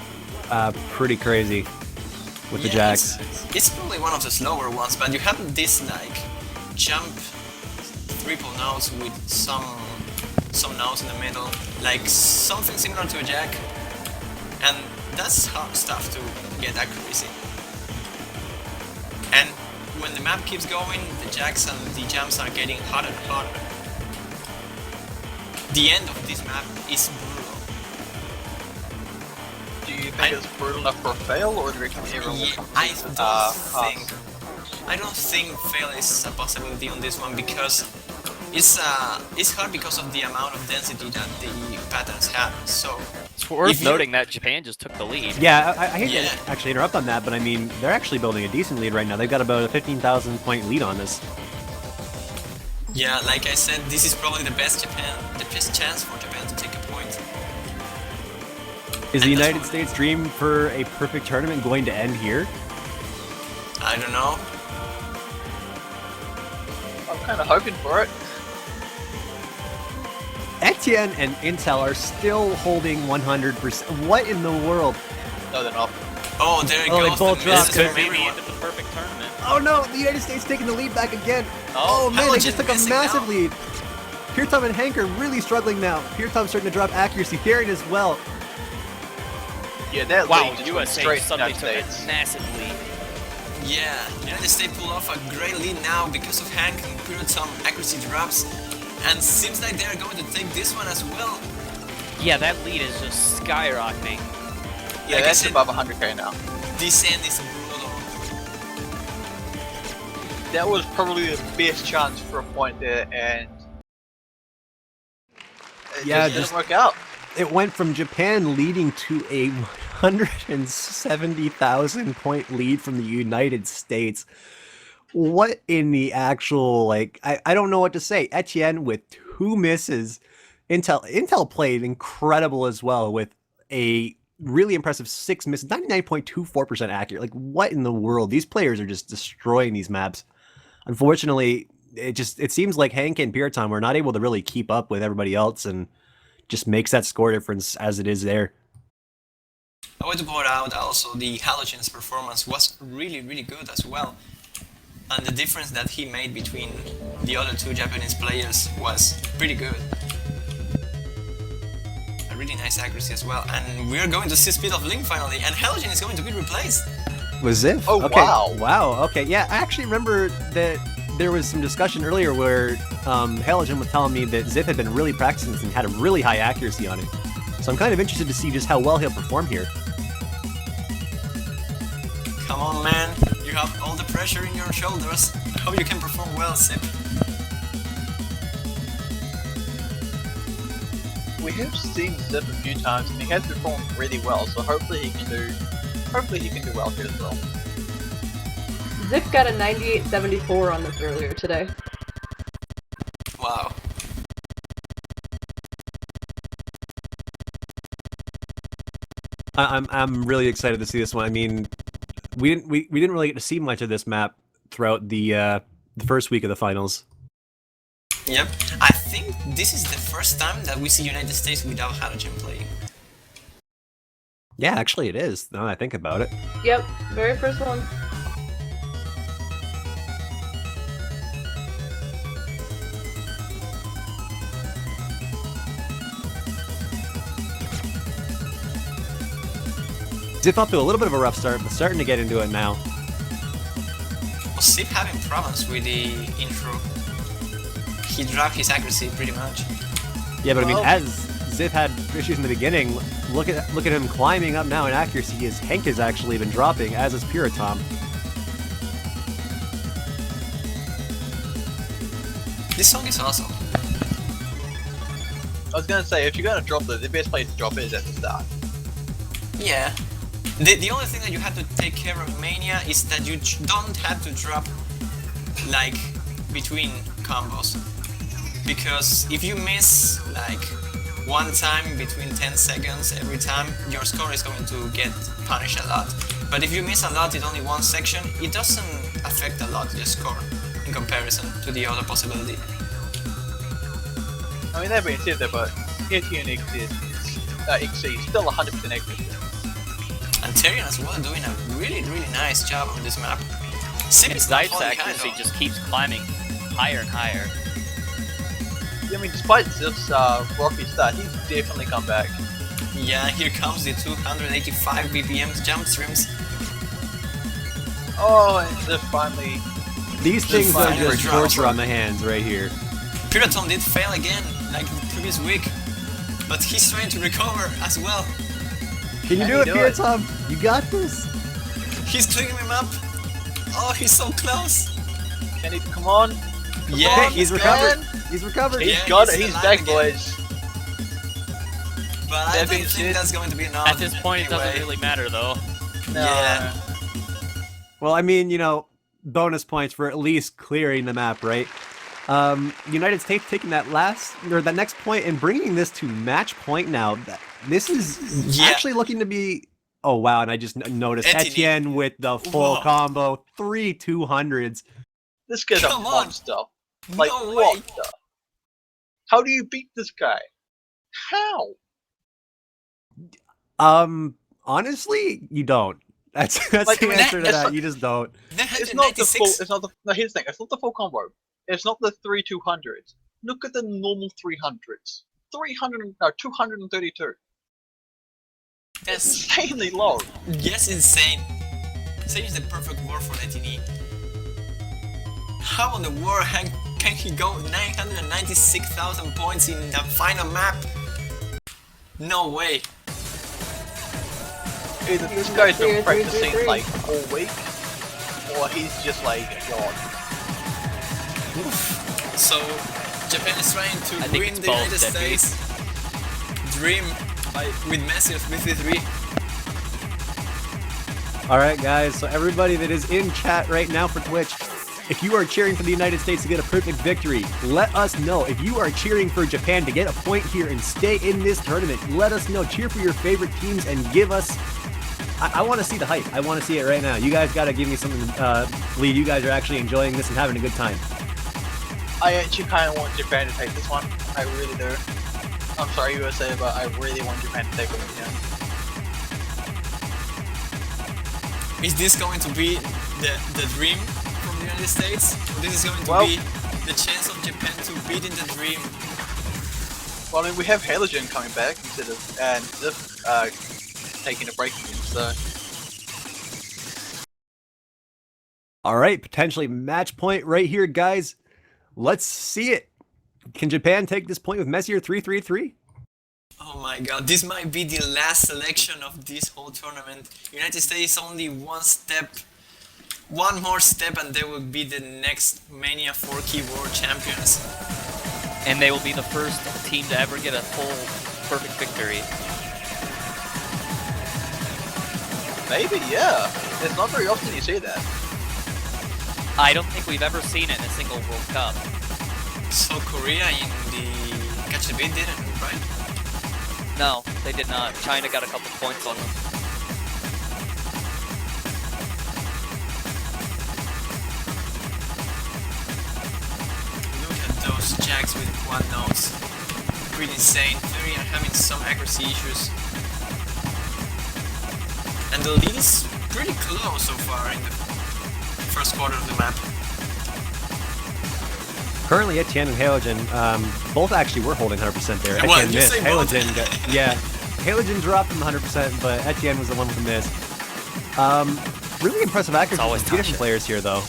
pretty crazy with the jacks. It's probably one of the slower ones, but you have this like jump triple nodes with some nodes in the middle, like something similar to a jack, and that's hard stuff to get accuracy. And when the map keeps going, the jacks and the jumps are getting harder and harder. The end of this map is brutal. Do you think it's brutal enough for a fail, or do you reckon everyone will come I don't think fail is a possibility on this one because it's hard because of the amount of density that the patterns have. So It's worth if you- noting that Japan just took the lead. Yeah, I hate Yeah. to actually interrupt on that, but I mean, they're actually building a decent lead right now. They've got about a 15,000 point lead on this. yeah, like I said, this is probably the best chance for Japan to take a point. Is the And United that's States dream for a perfect tournament going to end here? I don't know. I'm kind of hoping for it. Etienne and Intel are still holding 100%. What in the world? No, they're not. Oh, there it Oh, they goes. both the dropped. misses Could from be the everyone. end of the perfect tournament. Oh no, the United States taking the lead back again. Oh, Oh man, they Halogen just took a missing massive now. lead. Pure Tom and Hank are really struggling now. Pure Tom's starting to drop accuracy. Therian as well. Yeah, that Wow, lead just went USA straight to suddenly United took a States. massive lead. Yeah, United States pulled off a great lead now because of Hank and Pure Tom accuracy drops, and seems like they're going to take this one as well. Yeah, that lead is just skyrocketing. Yeah, Like I that's said, above 100k now. this end is brutal. That was probably the best chance for a point there, and it Yeah, just just- didn't work out. It went from Japan leading to a 170,000 point lead from the United States. What in the actual, like, I don't know what to say. Etienne with 2 misses. Intel played incredible as well with a really impressive 6 misses, 99.24% accurate. Like, what in the world? These players are just destroying these maps. Unfortunately, it seems like Hank and Piraton were not able to really keep up with everybody else, and just makes that score difference as it is there. I want to point out also the Halogen's performance was really, really good as well. And the difference that he made between the other 2 Japanese players was pretty good. A really nice accuracy as well. And we're going to see Speed of Link finally, and Halogen is going to be replaced. Was Ziv? Oh, okay. wow. Wow, okay. Yeah, I actually remember that there was some discussion earlier where Halogen was telling me that Ziv had been really practicing this and had a really high accuracy on it. So I'm kind of interested to see just how well he'll perform here. Come on, man. You have all the pressure in your shoulders. I hope you can perform well, Zip. We have seen Zip a few times, and he has performed really well. So hopefully he can do well here as well. Zip got a 98.74 on this earlier today. Wow. I'm really excited to see this one. I mean, we didn't really get to see much of this map throughout the first week of the finals. Yep. I think this is the first time that we see United States without Halogen playing. Yeah, actually it is, now that I think about it. Yep, very first one. Zip up to a little bit of a rough start, but starting to get into it now. Well, Zip having problems with the intro. He dropped his accuracy pretty much. Yeah, but I mean, Well- as Zip had issues in the beginning, look at him climbing up now in accuracy. His Hank has actually been dropping, as is Piratom. This song is awesome. I was gonna say, if you're gonna drop the best place to drop it is at the start. Yeah. The only thing that you have to take care of in Mania is that you don't have to drop like between combos. Because if you miss like one time between 10 seconds every time, your score is going to get punished a lot. But if you miss a lot in only one section, it doesn't affect a lot your score in comparison to the other possibility. I mean, that being said, though, but Etienne XC is still 100% accurate. And Tyrion as well doing a really, really nice job on this map. Zip His is not dice falling behind, accuracy though. just keeps climbing higher and higher. I mean, despite this rocky start, he's definitely come back. Yeah, here comes the 285 BPM jump streams. Oh, and Ziff finally. These things are fine, just we're torture dropping. on the hands right here. Piraton did fail again, like the previous week, but he's trying to recover as well. Can you Can do you it, do it? Piratom? You got this. He's clearing him up. Oh, he's so close. Can he come on? Yeah, He's recovered. He's recovered. He's Yeah, got he's it. He's alive back, again. boys. But I That don't being think said- that's going to be enough. At this point, it doesn't anyway. really matter though. No. Yeah. Well, I mean, you know, bonus points for at least clearing the map, right? United States taking that next point and bringing this to match point now. This is Yeah. actually looking to be. Oh wow! And I just noticed Etienne. Etienne with the full Whoa. combo, 3 200s. This guy's a Come on. monster. Like, No way. what the? How do you beat this guy? How? Honestly, you don't. That's Like, the that- answer to it's that. not- You just don't. It's not the full. 996. It's not the. No, here's the thing. It's not the full combo. It's not the 3 200s. Look at the normal 300s. 232. Yes. Insanely low. Yes, insane. Insane is the perfect word for Etienne. How in the world can he go 996,000 points in the final map? No way. Either this guy's been 3, 3, 3, practicing 3. like all week, or he's just like a god. So Japan is trying to I think win it's the both, United Deputy. States dream with Messi of 53. All right, guys. So everybody that is in chat right now for Twitch, if you are cheering for the United States to get a perfect victory, let us know. If you are cheering for Japan to get a point here and stay in this tournament, let us know. Cheer for your favorite teams and give us. I want to see the hype. I want to see it right now. You guys got to give me something. Lead. You guys are actually enjoying this and having a good time. I actually kind of want Japan to take this one. I really do. I'm sorry, USA, but I really want Japan to take it again. Is this going to be the dream from the United States? Or this is going to Well- be the chance of Japan to beat in the dream? Well, I mean, we have Halogen coming back instead of taking a break again, so. All right, potentially match point right here, guys. Let's see it. Can Japan take this point with Messi or 3-3-3? Oh my god, this might be the last selection of this whole tournament. United States only one more step and they will be the next Mania 4-key world champions. And they will be the first team to ever get a full perfect victory. Maybe, yeah. It's not very often you see that. I don't think we've ever seen it in a single World Cup. So Korea in the Catch the Beat didn't, right? No, they did not. China got a couple points on them. Look at those jacks with one notes. Pretty insane. Fury are having some accuracy issues. And the lead is pretty close so far in the first quarter of the map. Currently, Etienne and Halogen, both actually were holding 100% there. Well, Etienne you missed. say both. Halogen got, yeah. Halogen dropped from 100%, but Etienne was the one with the miss. Really impressive accuracy always from two different Tasha. players here, though.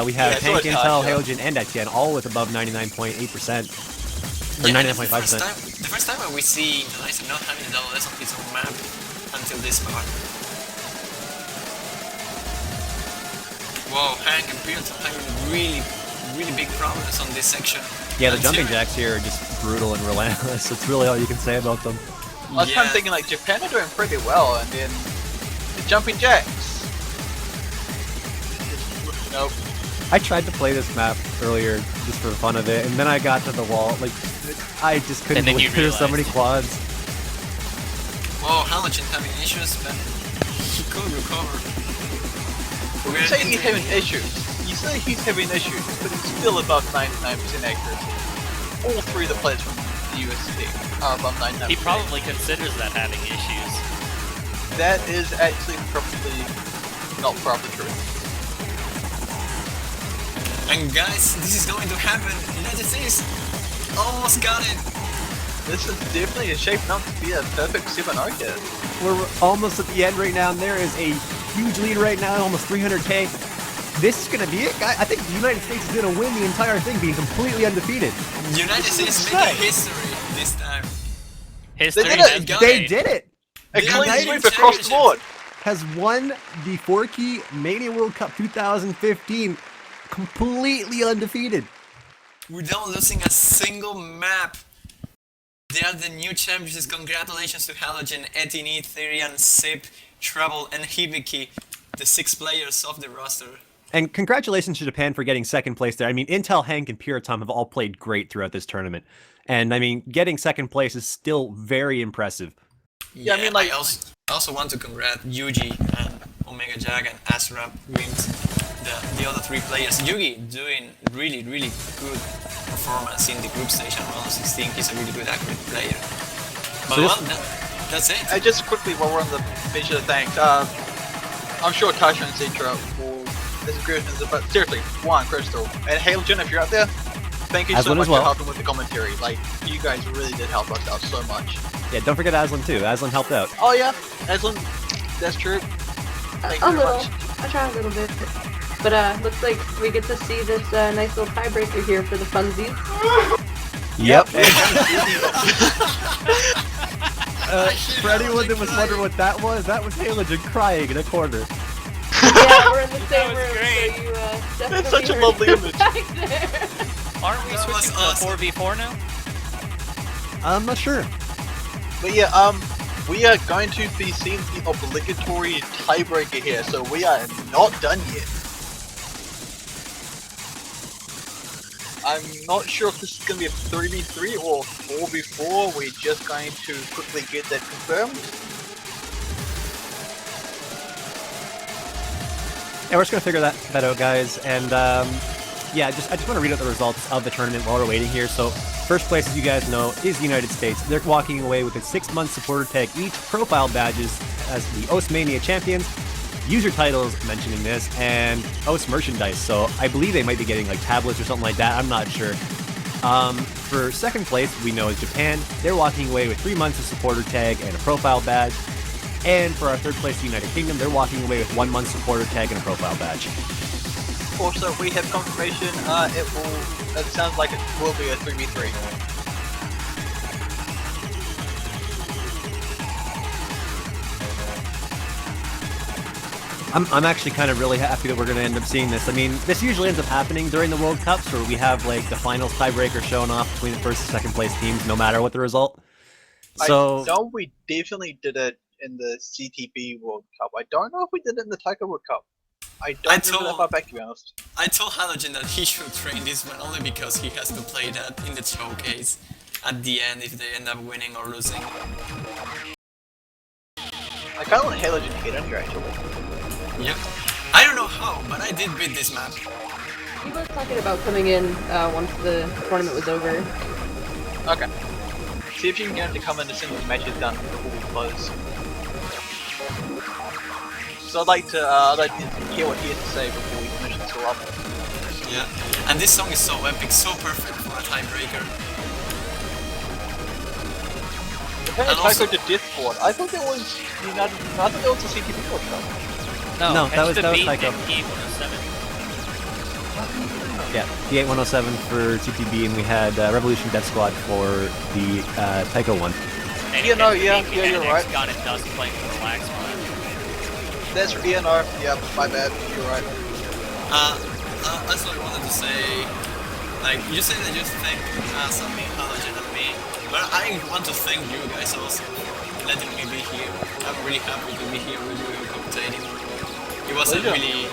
We have it's Tank, always Intel, Tasha. Halogen, and Etienne, all with above 99.8%. Or Yeah, it's 99.5%. the first time we see Indonesia not having a double S on his own map until this part. Whoa, Hank and Pilt are having really big problems on this section. Yeah, the And jumping Tyrion- jacks here are just brutal and relentless. That's really all you can say about them. I was kind of thinking like Japan are doing pretty well, and then the jumping jacks. Nope. I tried to play this map earlier just for the fun of it, and then I got to the wall. Like, I just couldn't And then believe you there's so realized. many quads. Whoa, Hamilton having issues, but he could recover. You say he's having issues. You say he's having issues, but he's still above 99% accuracy. All three of the players from the US team are above 99%. He probably considers that having issues. That is actually probably not probably true. And guys, this is going to happen. United States almost got it. This is definitely shaping up to be a perfect 7-0 kid. We're almost at the end right now, and there is a huge lead right now, almost 300k. This is going to be it, guys. I think the United States is going to win the entire thing, being completely undefeated. United States insane. making history this time. History did it. has Got They made. did it! A They clean are sweep winning across the board. Has won the 4-key Mania World Cup 2015 completely undefeated. without losing a single map. They are the new champions. Congratulations to Halogen, Etini, Therian, Sip, Trouble, and Hibiki, the 6 players of the roster. And congratulations to Japan for getting second place there. I mean, Intel, Hank, and Piratom have all played great throughout this tournament. And I mean, getting second place is still very impressive. Yeah, I mean, like, I also want to congratulate Yuji and Omega Jag and Asrap wins the other 3 players. Yugi doing really good performance in the group stage and round of 16. He's a really good accurate player. But so that's it. Just quickly, while we're on the page of thanks, I'm sure Tasha and Citra will disagree with this, but seriously, Juan, Crystal, and Halogen, if you're out there, thank you so much for helping with the commentary. Like, you guys really did help us out so much. Yeah, don't forget Aslan too. Aslan helped out. Oh yeah, Aslan, that's true. Thank you very much. I try a little bit. But looks like we get to see this nice little tiebreaker here for the funsies. Yep. For anyone that was wondering what that was Halogen crying in a corner. Yeah, we're in the same room, great. so you definitely That's such a heard lovely it image. back there. Aren't we switching to 4v4 now? I'm not sure. But yeah, we are going to be seeing the obligatory tiebreaker here, so we are not done yet. I'm not sure if this is going to be a 3v3 or 4v4, we're just going to quickly get that confirmed. Yeah, we're just gonna figure that out, guys. And yeah, I just want to read out the results of the tournament while we're waiting here. So, first place, as you guys know, is the United States. They're walking away with a 6-month supporter tag each, profile badges as the OS Mania champions, user titles mentioning this, and OS merchandise. So I believe they might be getting like tablets or something like that. I'm not sure. For second place, we know is Japan. They're walking away with 3 months of supporter tag and a profile badge. And for our third place, the United Kingdom, they're walking away with 1 month supporter tag and a profile badge. Also, we have confirmation, it sounds like it will be a 3v3. I'm actually kind of really happy that we're going to end up seeing this. I mean, this usually ends up happening during the World Cups where we have like the finals tiebreaker showing off between the first and second place teams no matter what the result. So I know we definitely did it in the CTB World Cup. I don't know if we did it in the Taika World Cup. I don't remember that far back, to be honest. I told Halogen that he should train this one only because he has to play that in the showcase at the end if they end up winning or losing. I kind of want Halogen to get in here, actually. Yep. I don't know how, but I did beat this map. He was talking about coming in once the tournament was over. Okay. See if you can get him to come in as soon as the match is done before we close. So I'd like to hear what he has to say before we finish this all up. Yeah, and this song is so epic, so perfect for a tiebreaker. Compared to Taiko to Deathboard, I thought there was I thought there was a CTB World Cup. No, that was Taiko. Yeah, the 8107 for CTB, and we had Revolution Death Squad for the Taiko one. And you're right. Got it, Dust playing the relax one. That's ENR, yeah, my bad, you're right. That's what I wanted to say. Like, you say that you thank something Halogen and me, but I want to thank you guys also for letting me be here. I'm really happy to be here with you commentating. It was a really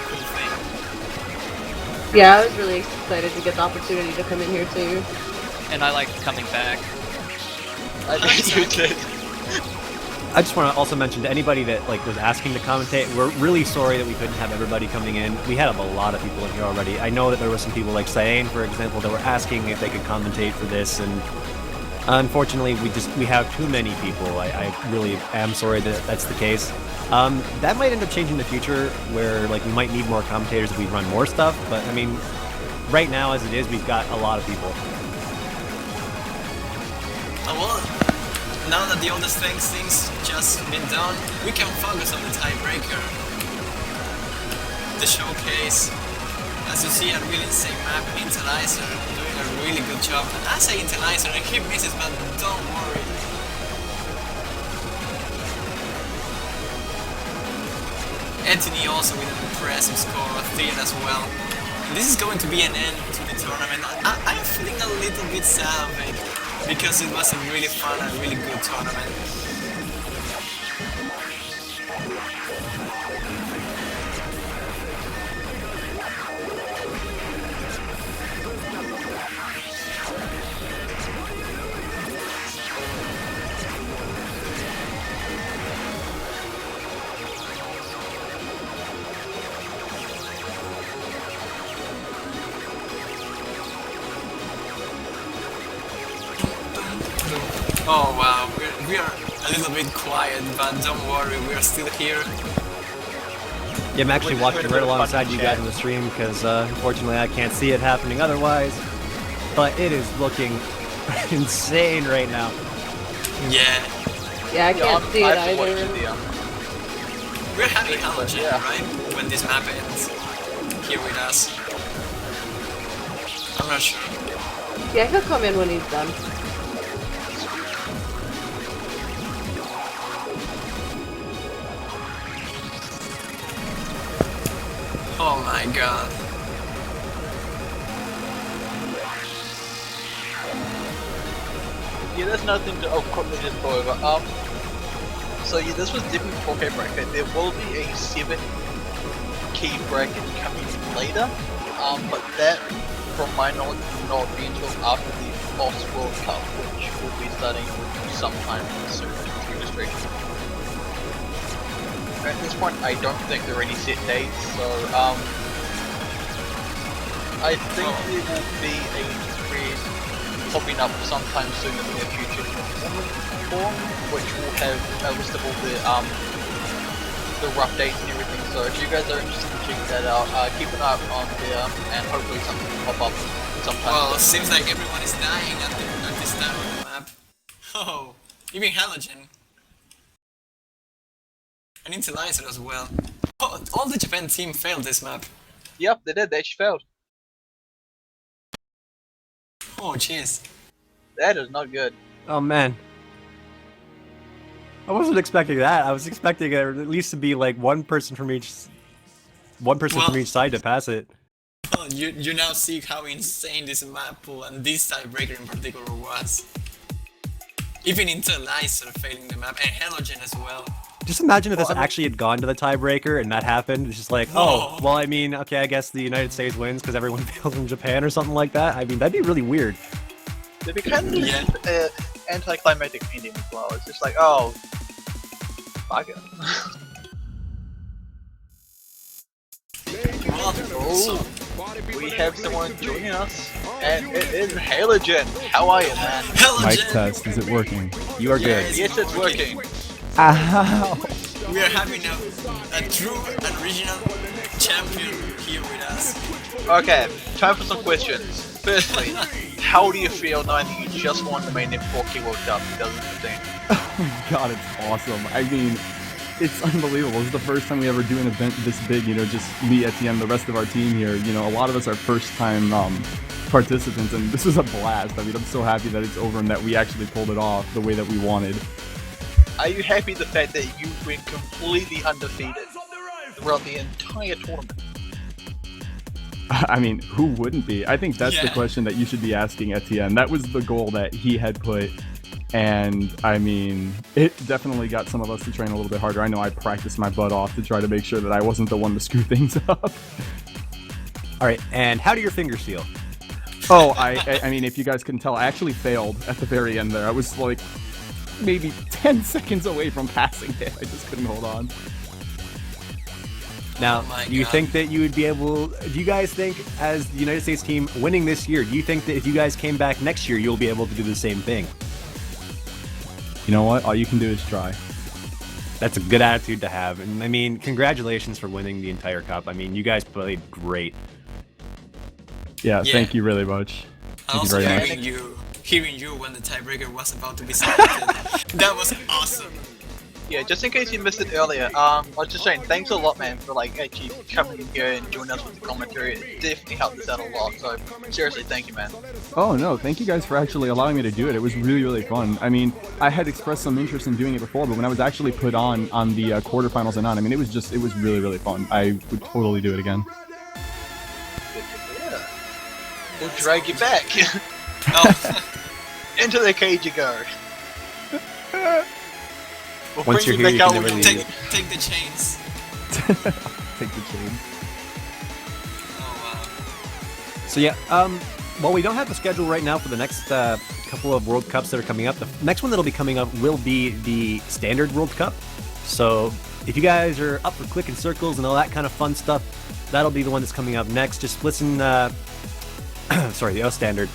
cool thing. Yeah, I was really excited to get the opportunity to come in here too. And I liked coming back. I think you did. I just want to also mention to anybody that like was asking to commentate, we're really sorry that we couldn't have everybody coming in. We had a lot of people in here already. I know that there were some people like Cyan, for example, that were asking if they could commentate for this, and unfortunately we have too many people. I really am sorry that that's the case. That might end up changing in the future, where like we might need more commentators if we run more stuff. But I mean, right now as it is, we've got a lot of people. Well, now that the oldest things just been done, we can focus on the tiebreaker. The showcase. As you see, a really insane map. Intelizer doing a really good job. And I say Intelizer and he misses, but don't worry. Anthony also with an impressive score, 3 as well. this is going to be an end to the tournament. I'm feeling a little bit sad of it, because it was a really fun and really good tournament. Oh wow, we are a little bit quiet, but don't worry, we are still here. Yeah, I'm actually watching right alongside you guys on the stream because unfortunately I can't see it happening otherwise. But it is looking insane right now. Yeah. Yeah, I can't see it I've watched either. the, We're having halogen, yeah. right? When this map ends. Here with us. I'm not sure. Yeah, he'll come in when he's done. Oh my god. Yeah, there's nothing to quickly just go over. So yeah, this was different 4K bracket. There will be a 7 key bracket coming later. But that, from my knowledge, will not be until after the Boss World Cup, which will be starting sometime soon. Registration. At this point, I don't think there are any set dates, so I think there will be a thread popping up sometime soon in the near future form, which will have a list of all the rough dates and everything. So if you guys are interested in checking that out, keep an eye on there, and hopefully something will pop up sometime. Well, it seems like everyone is dying at this time of the map. Oh, even halogen. And Intellizer as well. Oh, all the Japan team failed this map. Yep, they did. They actually failed. Oh jeez. That is not good. Oh man. I wasn't expecting that. I was expecting it at least to be like one person from each side to pass it. Well, you now see how insane this map pool and this tiebreaker in particular was. Even Intellizer failing the map, and Halogen as well. Just imagine if this actually had gone to the tiebreaker and that happened. It's just like, oh, well, I mean, okay, I guess the United States wins because everyone fails from Japan or something like that. I mean, that'd be really weird. It'd be kind of anticlimactic ending as well. It's just like, oh, fuck it. Oh, we have someone joining us, and it is Halogen. How are you, man? Mic Halogen! test, is it working? You are good. Yes, it's working. Ow! We are having a true and original champion here with us. Okay, time for some questions. Firstly, how do you feel knowing that you just won the main event 4K World Cup 2015? Oh my god, it's awesome. I mean, it's unbelievable. This is the first time we ever do an event this big, you know, just me, Etienne, the rest of our team here. You know, a lot of us are first time participants, and this was a blast. I mean, I'm so happy that it's over and that we actually pulled it off the way that we wanted. Are you happy the fact that you went completely undefeated throughout the entire tournament? I mean, who wouldn't be? I think that's the Yeah. question that you should be asking Etienne. That was the goal that he had put, and I mean, it definitely got some of us to train a little bit harder. I know I practiced my butt off to try to make sure that I wasn't the one to screw things up. All right, and how do your fingers feel? Oh, I mean, if you guys couldn't tell, I actually failed at the very end there. I was like maybe 10 seconds away from passing it. I just couldn't hold on. Now, Oh my do you God. think that you would be able... Do you guys think, as the United States team winning this year, do you think that if you guys came back next year, you'll be able to do the same thing? You know what? All you can do is try. That's a good attitude to have. And I mean, congratulations for winning the entire cup. I mean, you guys played great. Yeah, Yeah. thank you really much. And Thank you also very much. hearing you when the tiebreaker was about to be started. That was awesome. Yeah, just in case you missed it earlier, I was just saying thanks a lot, man, for like actually coming in here and joining us with the commentary. It definitely helped us out a lot. So seriously, thank you, man. Oh no, thank you guys for actually allowing me to do it. It was really, really fun. I mean, I had expressed some interest in doing it before, but when I was actually put on the quarterfinals and on, I mean, it was really, really fun. I would totally do it again. We'll drag you back. Oh, Into the cage you go. We'll Once bring you're you here, back you out can with never you. leave. take the chains. Take the chain. Oh So yeah, well, we don't have the schedule right now for the next couple of World Cups that are coming up. The next one that'll be coming up will be the Standard World Cup. So if you guys are up for clicking circles and all that kind of fun stuff, that'll be the one that's coming up next. Just listen, sorry, the Standard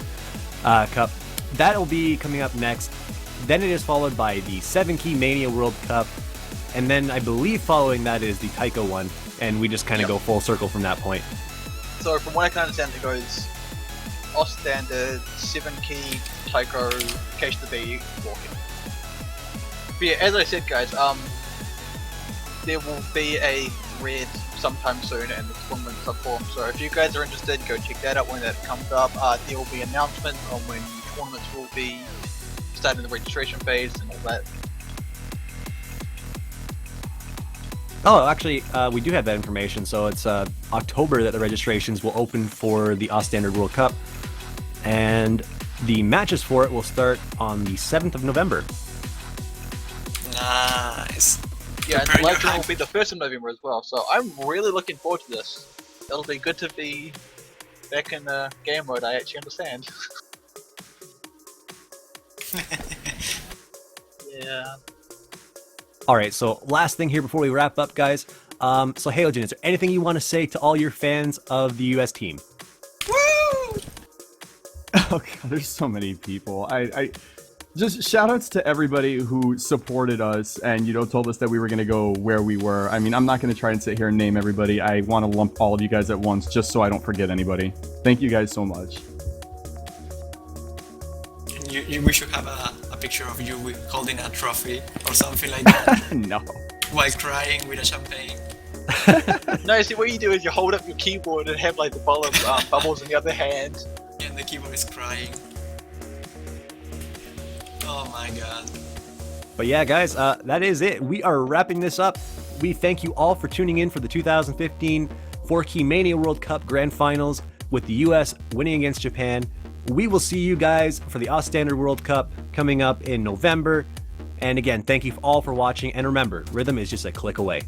Cup. That'll be coming up next. Then it is followed by the 7-Key Mania World Cup. And then I believe following that is the Taiko one. And we just kind of go full circle from that point. So from what I can understand, it goes Standard, 7-Key, Taiko, Case to be walking. But yeah, as I said, guys, there will be a thread sometime soon in the tournament subforum. So if you guys are interested, go check that out when that comes up. There will be announcements on when tournaments will be starting the registration phase and all that. Oh, actually, we do have that information. So it's October that the registrations will open for the Standard World Cup. And the matches for it will start on the 7th of November. nice. Yeah, and Prepare the your live stream will hype. be the 1st of November as well. So I'm really looking forward to this. It'll be good to be back in game mode, I actually understand. Yeah. All right, so last thing here before we wrap up, guys. So Halogen, is there anything you want to say to all your fans of the U.S. team? Woo! Oh god, there's so many people. I just shout-outs to everybody who supported us and, you know, told us that we were going to go where we were. I mean, I'm not going to try and sit here and name everybody. I want to lump all of you guys at once just so I don't forget anybody. Thank you guys so much. We should have a picture of you holding a trophy or something like that No. while crying with a champagne. No, see what you do is you hold up your keyboard and have like the bowl of bubbles in the other hand. And the keyboard is crying. Oh my god. But yeah, guys, that is it. We are wrapping this up. We thank you all for tuning in for the 2015 4-Key Mania World Cup Grand Finals with the U.S. winning against Japan. We will see you guys for the Standard World Cup coming up in November. And again, thank you all for watching. And remember, rhythm is just a click away.